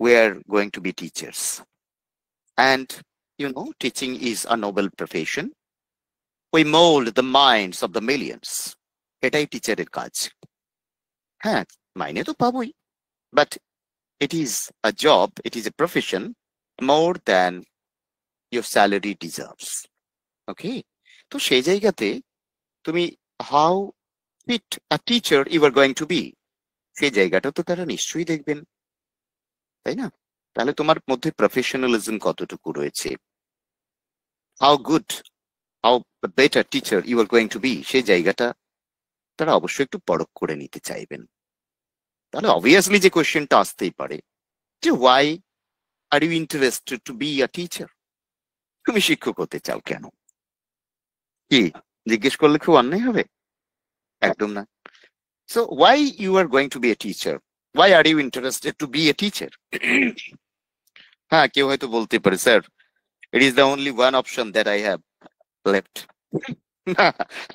We are going to be teachers and you know, teaching is a noble profession. We mold the minds of the millions. এটাই টিচারের কাজ। হ্যাঁ, মাইনে তো পাবোই, but it is a job, it is a profession more than your salary deserves. Okay? তো সেই জায়গাতে তুমি how fit a teacher you are going to be, সেই জায়গাটা তো তারা নিশ্চয়ই দেখবেন, তাই না? তাহলে তোমার মধ্যে প্রফেশনালিজম কতটুকু রয়েছে, how good, how better teacher you are going to be, সেই জায়গাটা তারা অবশ্যই একটু পরখ করে নিতে চাইবেন। তাহলে অবভিয়াসলি যে কোয়েশ্চেনটা আসতেই পারে যে why are you interested to be a teacher? তুমি শিক্ষক হতে চাও কেন? কি জিজ্ঞেস করলে খুব অন্যায় হবে? একদম না। So why you are going to be a teacher? Why are you interested to be a teacher? হ্যাঁ, কেউ হয়তো বলতে পারে, sir, it is the only one option that I have left.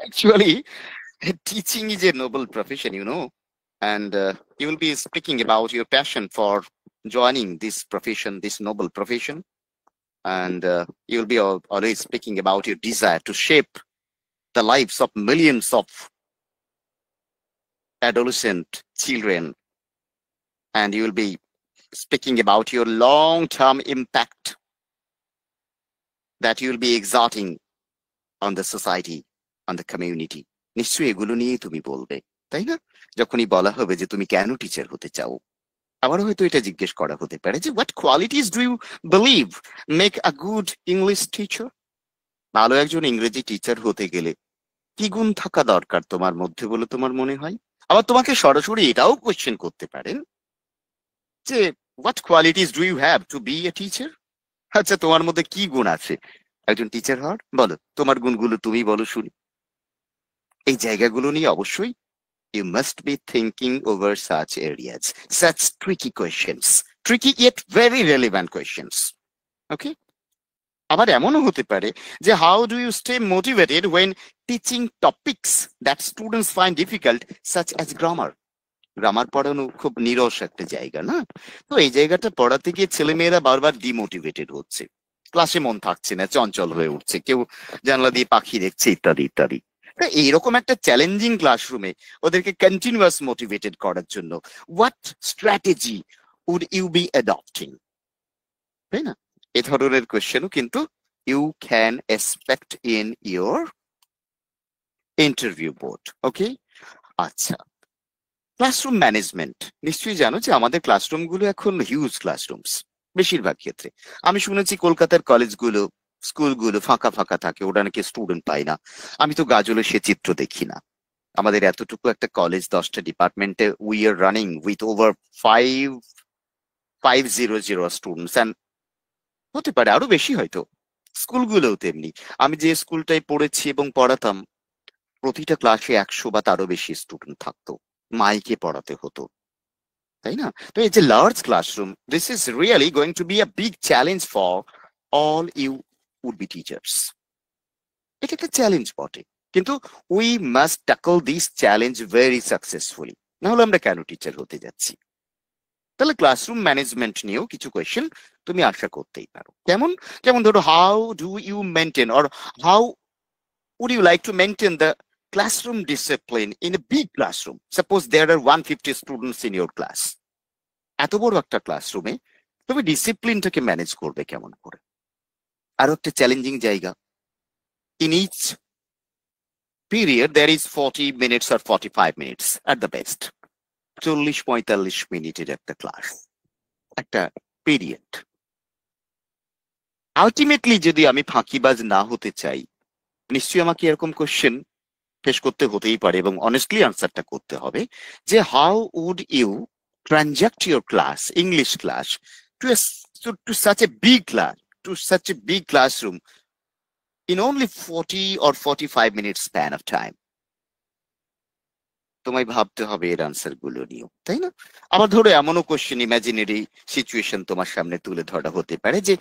Actually, teaching is a noble profession, you know, and you will be speaking about your passion for joining this profession, this noble profession, and you will be always speaking about your desire to shape the lives of millions of adolescent children, and you will be speaking about your long-term impact that you will be exerting on the society, on the community. নিশ্চয়ই এগুলো নিয়ে তুমি বলবে, তাই না? যখনই বলা হবে যে তুমি কেন টিচার হতে চাও, আবার হয়তো এটা জিজ্ঞেস করা হতে পারে যে what qualities do you believe make a good English teacher? ভালো একজন ইংরেজি টিচার হতে গেলে কি গুণ থাকা দরকার তোমার মধ্যে বলে তোমার মনে হয়? আবার তোমাকে সরাসরি এটাও কোয়েশ্চেন করতে পারেন যে what qualities do you have to be a teacher? আচ্ছা, তোমার মধ্যে কি গুণ আছে একজন টিচার হওয়ার? বলো, তোমার গুণগুলো তুমি বলো শুনি। এই জায়গাগুলো নিয়ে অবশ্যই you must be thinking over such areas, such tricky questions, tricky yet very relevant questions. Okay? আবার এমনও হতে পারে যে how do you stay motivated when teaching topics that students find difficult, such as grammar? Grammar পড়ানো খুব নিরস একটা জায়গা, না? তো এই জায়গাটা পড়াতে গিয়ে ছেলেমেয়েরা বারবার ডিমোটিভেটেড হচ্ছে, ক্লাসে মন থাকছে না, চঞ্চল হয়ে উঠছে, কেউ জানলা দিয়ে পাখি দেখছে, ইত্যাদি ইত্যাদি। এইরকম একটা চ্যালেঞ্জিং ক্লাসরুমে ওদেরকে কন্টিনিউয়াস মোটিভেটেড করার জন্য what strategy would you be adopting, তাই না? এ ধরনের কোয়েশ্চেনও কিন্তু you can expect in your interview board. Okay, আচ্ছা, ক্লাসরুম ম্যানেজমেন্ট। নিশ্চয়ই জানো যে আমাদের ক্লাসরুম গুলো এখন হিউজ ক্লাসরুমস। বেশিরভাগ ক্ষেত্রে আমি শুনেছি কলকাতার কলেজগুলো, স্কুলগুলো ফাঁকা ফাঁকা থাকে, ওরা নাকি স্টুডেন্ট পায় না। আমি তো গাজলে সে চিত্র দেখি না। আমাদের এতটুকু একটা কলেজ, 10টা ডিপার্টমেন্টে we are running with over 500 students, and হতে পারে আরো বেশি হয়তো। স্কুলগুলোও তেমনি। আমি যে স্কুলটায় পড়েছি এবং পড়াতাম, প্রতিটা ক্লাসে 100 বা তারও বেশি স্টুডেন্ট থাকতো, মাইকে পড়াতে হতো, তাই না? তো এই যে large classroom, this is really going to be a big challenge for all you would be teachers. এটা একটা চ্যালেঞ্জ বটে, কিন্তু we must tackle this challenge very successfully, না হলে আমরা কেন টিচার হতে যাচ্ছি? তাহলে ক্লাসরুম ম্যানেজমেন্ট নিয়েও কিছু কোয়েশ্চেন তুমি আশা করতেই পারো। যেমন ধরো, how do you maintain or how would you like to maintain the classroom discipline in a big classroom? Suppose there are 150 students in your class. এত বড় একটা ক্লাসরুমে তুমি ডিসিপ্লিনটাকে ম্যানেজ করবে কেমন করে? আরো একটা চ্যালেঞ্জিং জায়গা, in each period there is 40 minutes or 45 minutes at the best, 40-45 মিনিটের একটা ক্লাস, একটা পিরিয়ড। আলটিমেটলি যদি আমি ফাঁকিবাজ না হতে চাই, নিশ্চয়ই আমাকে এরকম কোশ্চেন ফেস করতে হতেই পারে, এবং অনেস্টলি আনসারটা করতে হবে যে how would you transact your class, English class, to such a big classroom in only 40 or 45 minutes span of time? তোমায় ভাবতে হবে এর আনসার গুলো নিয়েও, তাই না? আবার ধরো এমনও কোশ্চেন, ইমাজিনারি সিচুয়েশন তোমার সামনে তুলে ধরা হতে পারে যে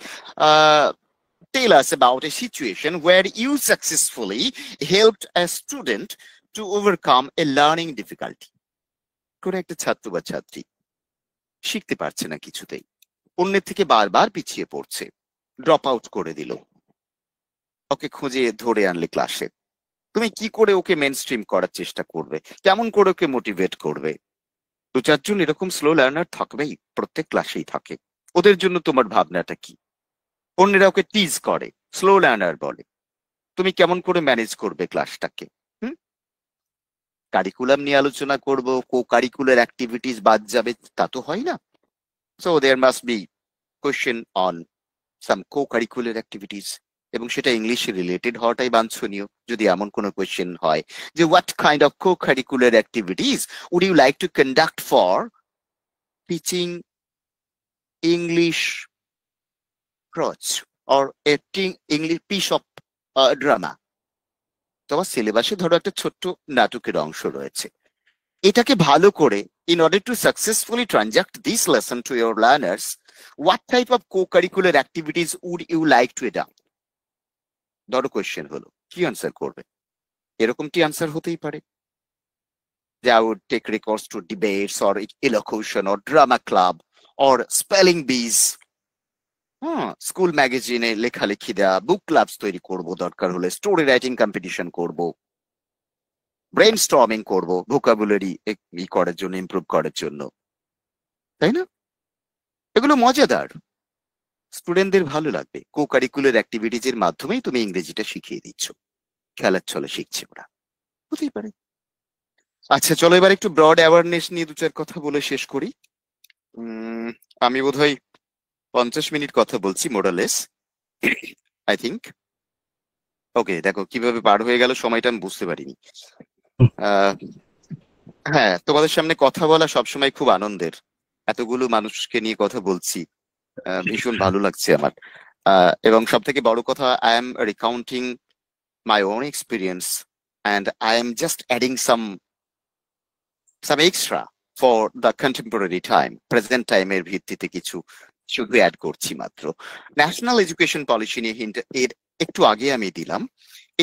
tell us about a situation where you successfully helped a student to overcome a learning difficulty. কোন একটা ছাত্র বা ছাত্রী শিখতে পারছে না কিছুতেই, অন্যের থেকে বারবার পিছিয়ে পড়ছে, ড্রপ আউট করে দিল, ওকে খুঁজে ধরে আনলে ক্লাসে, তুমি কি করে ওকে মেন স্ট্রিম করার চেষ্টা করবে, কেমন করে ওকে মোটিভেট করবে? 2-4 জন এরকম স্লো লার্নার থাকবেই, প্রত্যেক ক্লাসেই থাকে। ওদের জন্য তোমার ভাবনাটা কি? অন্যরা ওকে টিজ করে, স্লো লার্নার বলে, তুমি কেমন করে ম্যানেজ করবে ক্লাসটাকে? কারিকুলাম নিয়ে আলোচনা করব, কো কারিকুলার অ্যাক্টিভিটিস বাদ যাবে, তা তো হয় না। So there must be question on some co curricular activities, এবং সেটা ইংলিশ রিলেটেড হওয়াটাই বাঞ্ছনীয়। যদি এমন কোনো কোয়েশ্চেন হয় যে what kind of co curricular activities would you like to conduct for teaching English prose or a English piece of drama, তোমার সিলেবাসে ধরো একটা ছোট্ট নাটকের অংশ রয়েছে, এটাকে ভালো করে in order to successfully transact this lesson to your learners, what type of co-curricular activities would you like to adopt? ধরো কোয়েশ্চেন হলো, কি আনসার করবে? এরকমটি আনসার হতেই পারে যে I would take recourse to debates or elocution or drama club or spelling bees, school ম্যাগাজিনে লেখালেখি দেওয়া, বুক ক্লাবস তৈরি করব, দরকার হলে স্টোরি রাইটিং কম্পিটিশন করব, ব্রেন স্টর্মিং করবো ভোকাবুলারি করার জন্য, ইমপ্রুভ করার জন্য, তাই না? এগুলো মজাদার, স্টুডেন্টদের ভালো লাগবে। কো কারিকুলার অ্যাক্টিভিটিজ এর মাধ্যমেই তুমি ইংরেজিটা শিখিয়ে দিচ্ছ, খেলার ছলে শিখছে ওরা, হতেই পারে। আচ্ছা চলো এবার একটু ব্রড অ্যাওয়ারনেস নিয়ে 2-4 কথা বলে শেষ করি। আমি বোধহয় 50 মিনিট কথা বলছি মোরালেস, আই থিঙ্ক। ওকে, দেখো কিভাবে পার হয়ে গেল সময়টা, আমি বুঝতে পারিনি। হ্যাঁ, তোমাদের সামনে কথা বলা সবসময় খুব আনন্দের, এতগুলো মানুষকে নিয়ে কথা বলছি, ভীষণ ভালো লাগছে আমার। এবং সব থেকে বড় কথা, I am recounting my own experience and I am just adding some extra for the contemporary time, present টাইমের ভিত্তিতে কিছু শুধু অ্যাড করছি মাত্র। ন্যাশনাল এডুকেশন পলিসি নিয়ে হিন্ট এর একটু আগে আমি দিলাম।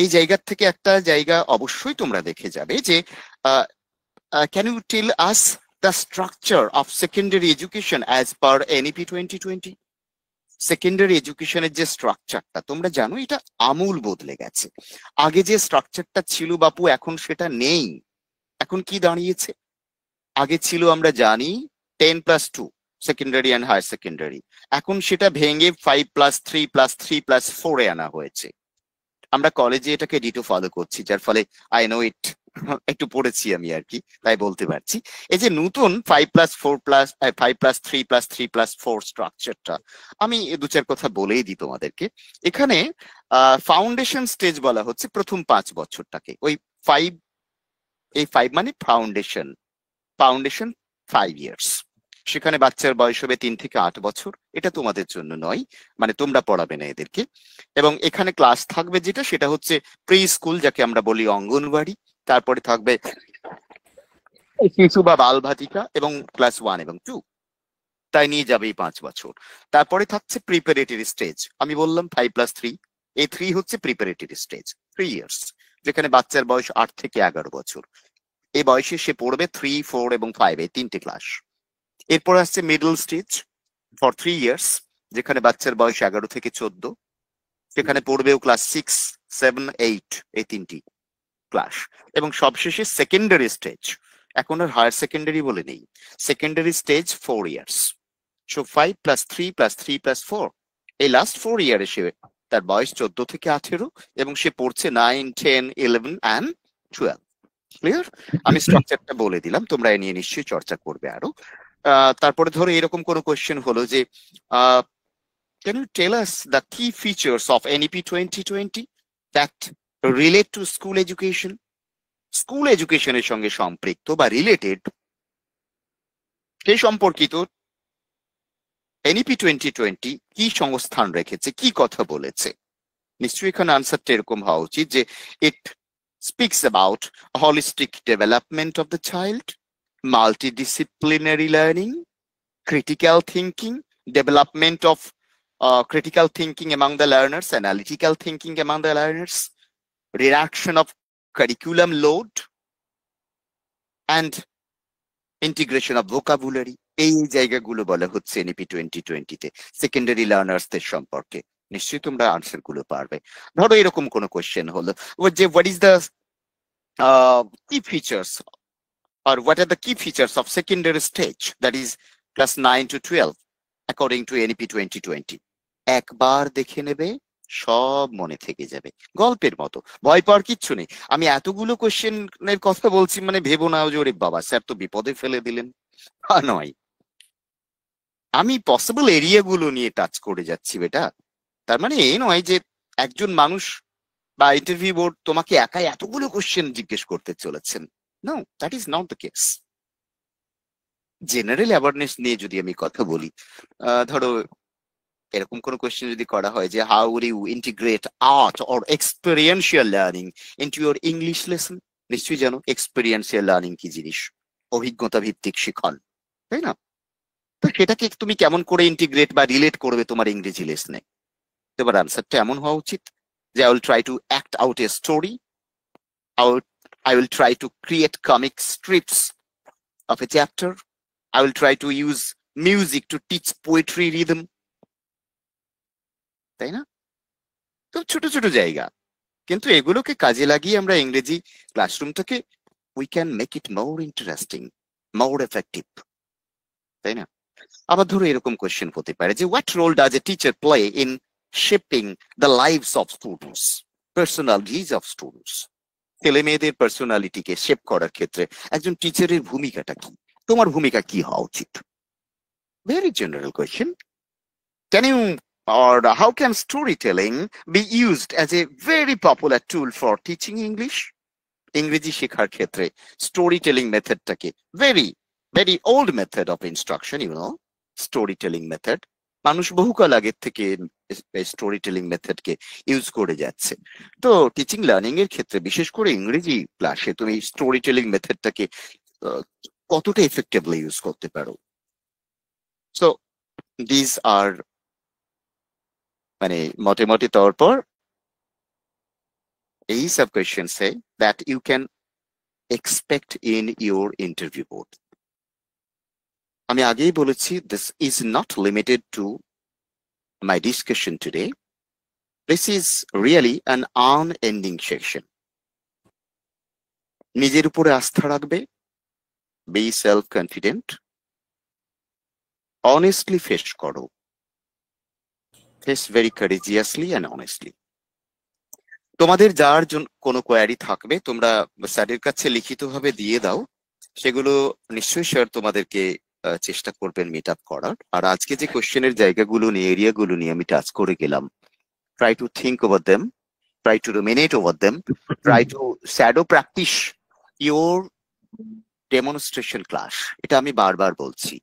এই জায়গা থেকে একটা জায়গা অবশ্যই তোমরা দেখে যাবে যে can you tell us the structure of secondary education as per NEP 2020? Secondary এডুকেশনের যে স্ট্রাকচারটা তোমরা জানো, এটা আমূল বদলে গেছে। আগে যে স্ট্রাকচারটা ছিল বাপু, এখন সেটা নেই। এখন কি দাঁড়িয়েছে? আগে ছিল আমরা জানি 10+2 সেকেন্ডারি অ্যান্ড হায়ার সেকেন্ডারি, এখন সেটা ভেঙে 5+3+3+4 এ আনা হয়েছে। আমরা কলেজে এটাকে ডিটো ফলো করছি, যার ফলে আই নো ইট, একটু পড়েছি আমি আর কি, তাই বলতে পারছি। এই যে নতুন 5+3+3+4 স্ট্রাকচারটা, আমি 2-4 কথা বলেই দিই তোমাদেরকে। এখানে ফাউন্ডেশন স্টেজ বলা হচ্ছে প্রথম 5 বছরটাকে, ওই 5, এই 5 মানে ফাউন্ডেশন 5 ইয়ার্স। সেখানে বাচ্চার বয়স হবে 3 থেকে 8 বছর। এটা তোমাদের জন্য নয়, মানে তোমরা পড়াবে না এদেরকে। এবং এখানে ক্লাস থাকবে যেটা, সেটা হচ্ছে প্রি স্কুল, যাকে আমরা বলি অঙ্গনবাড়ি। তারপরে থাকবে শিশু বা বাল ভাতিকা এবং ক্লাস 1 এবং 2, তাই নিয়ে যাবে এই 5 বছর। তারপরে থাকছে প্রিপারেটরি স্টেজ, আমি বললাম 5+3, এই 3 হচ্ছে প্রিপারেটরি স্টেজ, 3 ইয়ার্স, যেখানে বাচ্চার বয়স 8 থেকে 11 বছর। এই বয়সে সে পড়বে 3, 4 এবং 5, এই 3টে ক্লাস। এরপর আসছে মিডল স্টেজ ফর 3 ইয়ার্স, যেখানে বাচ্চার বয়স 11 থেকে 14, সেখানে পড়বেও ক্লাস 6, 7, 8, এই 3টি ক্লাস। এবং সবশেষে সেকেন্ডারি স্টেজ, এখন আর হায়ার সেকেন্ডারি বলে নেই, সেকেন্ডারি স্টেজ 4 ইয়ার্স। সো 5+3+3+4, এই লাস্ট 4 ইয়ারে সে, তার বয়স 14 থেকে 18 এবং সে পড়ছে 9, 10, 11 and 12। ক্লিয়ার? আমি স্ট্রাকচারটা বলে দিলাম, তোমরা এ নিয়ে নিশ্চয়ই চর্চা করবে আরো। তারপরে ধরো এরকম কোনো কোয়েশ্চেন হলো যে can you tell us the key features of NEP 2020 that relate to school education? School এডুকেশনের সঙ্গে সম্পৃক্ত বা রিলেটেড, সেই সম্পর্কিত NEP 2020 কি সংস্থান রেখেছে, কি কথা বলেছে? নিশ্চয়ই এখানে আনসারটা এরকম হওয়া উচিত যে ইট speaks about holistic development of the child, multidisciplinary learning, critical thinking, development of critical thinking among the learners, analytical thinking among the learners, reduction of curriculum load, and integration of vocabulary। এই জায়গাগুলো বলা হচ্ছে NEP 2020 তে secondary লার্নার্সদের সম্পর্কে। নিশ্চয়ই তোমরা answer গুলো পারবে। ধরো এরকম কোন কোয়েশ্চেন হলো যে হোয়াট ইজ দ্য কি features or what are the key features of secondary stage, that is class 9 to 12 according to NEP 2020? একবার দেখে নেবে, সব মনে থেকে যাবে, গল্পের মতো, ভয় পাওয়ার কিচ্ছু নেই। আমি এতগুলো কোশ্চেনের কথা বলছি মানে ভেবো না যে ওরে বাবা স্যার তো বিপদে ফেলে দিলেন, নয়। আমি পসিবল এরিয়া গুলো নিয়ে টাচ করে যাচ্ছি বেটা। তার মানে এই নয় যে একজন মানুষ বা ইন্টারভিউ বোর্ড তোমাকে একাই এতগুলো কোশ্চেন জিজ্ঞেস করতে চলেছেন। No, that is not the case. General awareness নিয়ে যদি আমি কথা বলি, ধরো এরকম কোন কোয়েশ্চেন যদি করা হয় যে how will you integrate art or experiential learning into your English lesson, নিশ্চয়ই জানো এক্সপেরিয়েন্সিয়াল লার্নিং কি জিনিস, অভিজ্ঞতা ভিত্তিক শিখন, তাই না? তো সেটাকে তুমি কেমন করে ইন্টিগ্রেট বা রিলেট করবে তোমার ইংরেজি লেসনে? এবার আনসারটা এমন হওয়া উচিত যে I will try to act out a story, I will try to create comic strips of a chapter. I will try to use music to teach poetry rhythm. তাই না? তো ছোট ছোট জায়গা, কিন্তু এগুলোকে কাজে লাগিয়ে আমরা ইংরেজি ক্লাসরুমটাকে we can make it more interesting, more effective. তাই না? আবার ধরো এরকম কোয়েশ্চেন হতে পারে যে what role does a teacher play in shaping the lives of students, personalities of students? ছেলে মেয়েদের পার্সোনালিটিকে শেপ করার ক্ষেত্রে একজন টিচারের ভূমিকাটা কি, তোমার ভূমিকা কি হওয়া উচিত? Very general question. Can you or how can storytelling be used as a very popular tool for teaching English? ইংরেজি শেখার ক্ষেত্রে স্টোরি টেলিং মেথডটাকে very old method of instruction, you know, storytelling method, মানুষ বহুকাল আগের থেকে স্টোরি টেলিং মেথডকে ইউজ করে যাচ্ছে। তো টিচিং লার্নিং এর ক্ষেত্রে বিশেষ করে ইংরেজি ক্লাসে তুমি স্টোরি টেলিং মেথডটাকে কতটা এফেক্টিভলি ইউজ করতে পারো? সো দিস আর মানে মোটামুটি তৌর পর এই সব কোয়েশ্চেন্স है that you can expect in your interview board. আমি আগেই বলেছি this is not limited to my discussion today. This is really an unending section. নিজের উপরে আস্থা রাখবে, be self confident, honestly face করো, face very courageously and honestly. তোমাদের যার কোনো কোয়ারি থাকবে তোমরা স্যারের কাছে লিখিতভাবে দিয়ে দাও, সেগুলো নিশ্চয়ই স্যার তোমাদেরকে চেষ্টা করবেন মিট আপ করার। আর আজকে যে কোশ্চেনের জায়গাগুলো নিয়ে এরিয়াগুলো নিয়ে আমি টাচ করে গেলাম, try to think over them, try to ruminate over them, try to shadow practice your demonstration class. এটা আমি বারবার বলছি,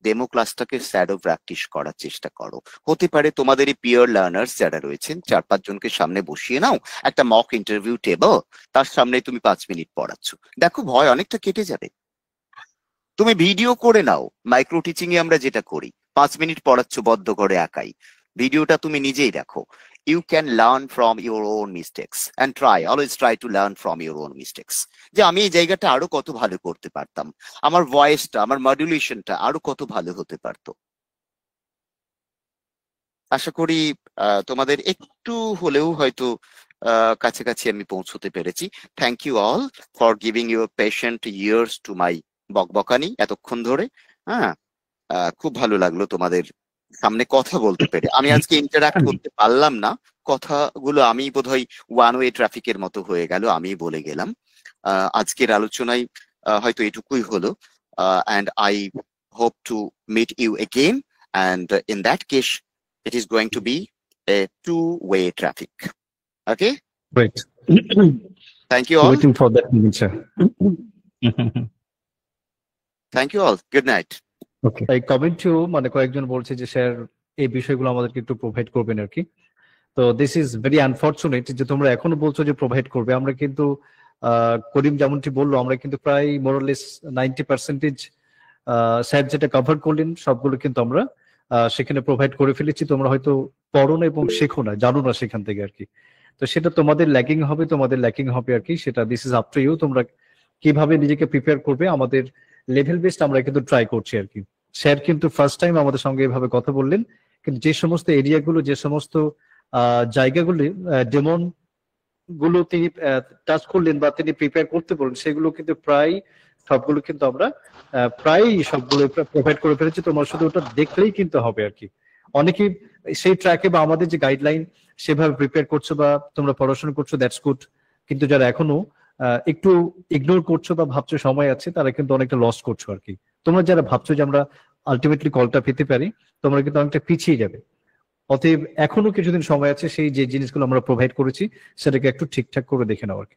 ডেমো ক্লাসটাকে শ্যাডো প্র্যাকটিস করার চেষ্টা করো। হতে পারে তোমাদের এই পিয়ার লার্নার্স যারা রয়েছেন 4-5 জনকে সামনে বসিয়ে নাও, একটা মক ইন্টারভিউ টেবল, তার সামনে তুমি 5 মিনিট পড়াচ্ছ, দেখো ভয় অনেকটা কেটে যাবে। তুমি ভিডিও করে নাও, মাইক্রো টিচিং এ আমরা যেটা করি, 5 মিনিট পড়াচ্ছ বদ্ধ ঘরে একাই, ভিডিওটা তুমি নিজেই দেখো। You can learn from your own mistakes and always try to learn from your own mistakes. যে আমি এই জায়গাটা আরো কত ভালো করতে পারতাম, আমার ভয়েসটা, আমার মডুলেশনটা আরো কত ভালো হতে পারতো। আশা করি তোমাদের একটু হলেও হয়তো কাছাকাছি আমি পৌঁছতে পেরেছি। Thank you all for giving your patient ears to my বকবকানি এতক্ষণ ধরে। হ্যাঁ, খুব ভালো লাগলো তোমাদের সামনে কথা বলতে পেরে। আমি আজকে ইন্টারাক্ট করতে পারলাম না, কথাগুলো আমি বোধহয় ওয়ান ওয়ে ট্রাফিকের মতো হয়ে গেল, আমি বলে গেলাম। আজকের আলোচনায় হয়তো এটুকুই হলো, and I hope to meet you again, and in that case it is going to be a two-way traffic. Okay, Great. Thank you all. Waiting for that meeting, sir. Thank you all. Good night. ওকে, এই কমেন্টেও মানে কয়েকজন বলছে যে sir এই বিষয়গুলো আমাদেরকে একটু provide করবেন আর কি। তো দিস ইজ ভেরি আনফরচুনেট যে তোমরা এখনো বলছো যে প্রোভাইড করবে। আমরা কিন্তু করিম যেমনটি বললো, আমরা কিন্তু প্রায় মোরলেস 90% স্যার যেটা কভার করলেন সবগুলো কিন্তু আমরা সেখানে প্রোভাইড করে ফেলেছি। তোমরা হয়তো পড়ো না এবং শেখো না, জানো না সেখান থেকে আর কি। তো সেটা তোমাদের ল্যাকিং হবে আর কি। সেটা this is up to you, তোমরা কিভাবে নিজেকে প্রিপেয়ার করবে। আমাদের লেভেল বেসড আমরা কিন্তু ট্রাই করছি আর কি। স্যার কিন্তু ফার্স্ট টাইম আমাদের সঙ্গে এভাবে কথা বললেন, কিন্তু যে সমস্ত এরিয়াগুলো, যে সমস্ত জায়গাগুলি ডেমন গুলো তিনি টাচ করলেন বা তিনি প্রিপেয়ার করতে বলেন, সেগুলো কিন্তু প্রায় সবগুলো কিন্তু আমরা প্রায় সবগুলো প্রোভাইড করে ফেলেছি। তোমার শুধু ওটা দেখলেই কিন্তু হবে আর কি। অনেকেই সেই ট্র্যাকে বা আমাদের যে গাইডলাইন সেভাবে প্রিপেয়ার করছো বা তোমরা পড়াশোনা করছো, দ্যাটস গুড। কিন্তু যারা এখনো একটু ইগনোর করছো বা ভাবছো সময় আছে, তারা কিন্তু অনেকটা লস করছো আর কি। তোমরা যারা ভাবছো যে আমরা আলটিমেটলি কলটা পেতে পারি, তোমরা কিন্তু অনেকটা পিছিয়ে যাবে। অতএব এখনো কিছুদিন সময় আছে, সেই যে জিনিসগুলো আমরা প্রোভাইড করেছি সেটাকে একটু ঠিকঠাক করে দেখে নাও আর কি।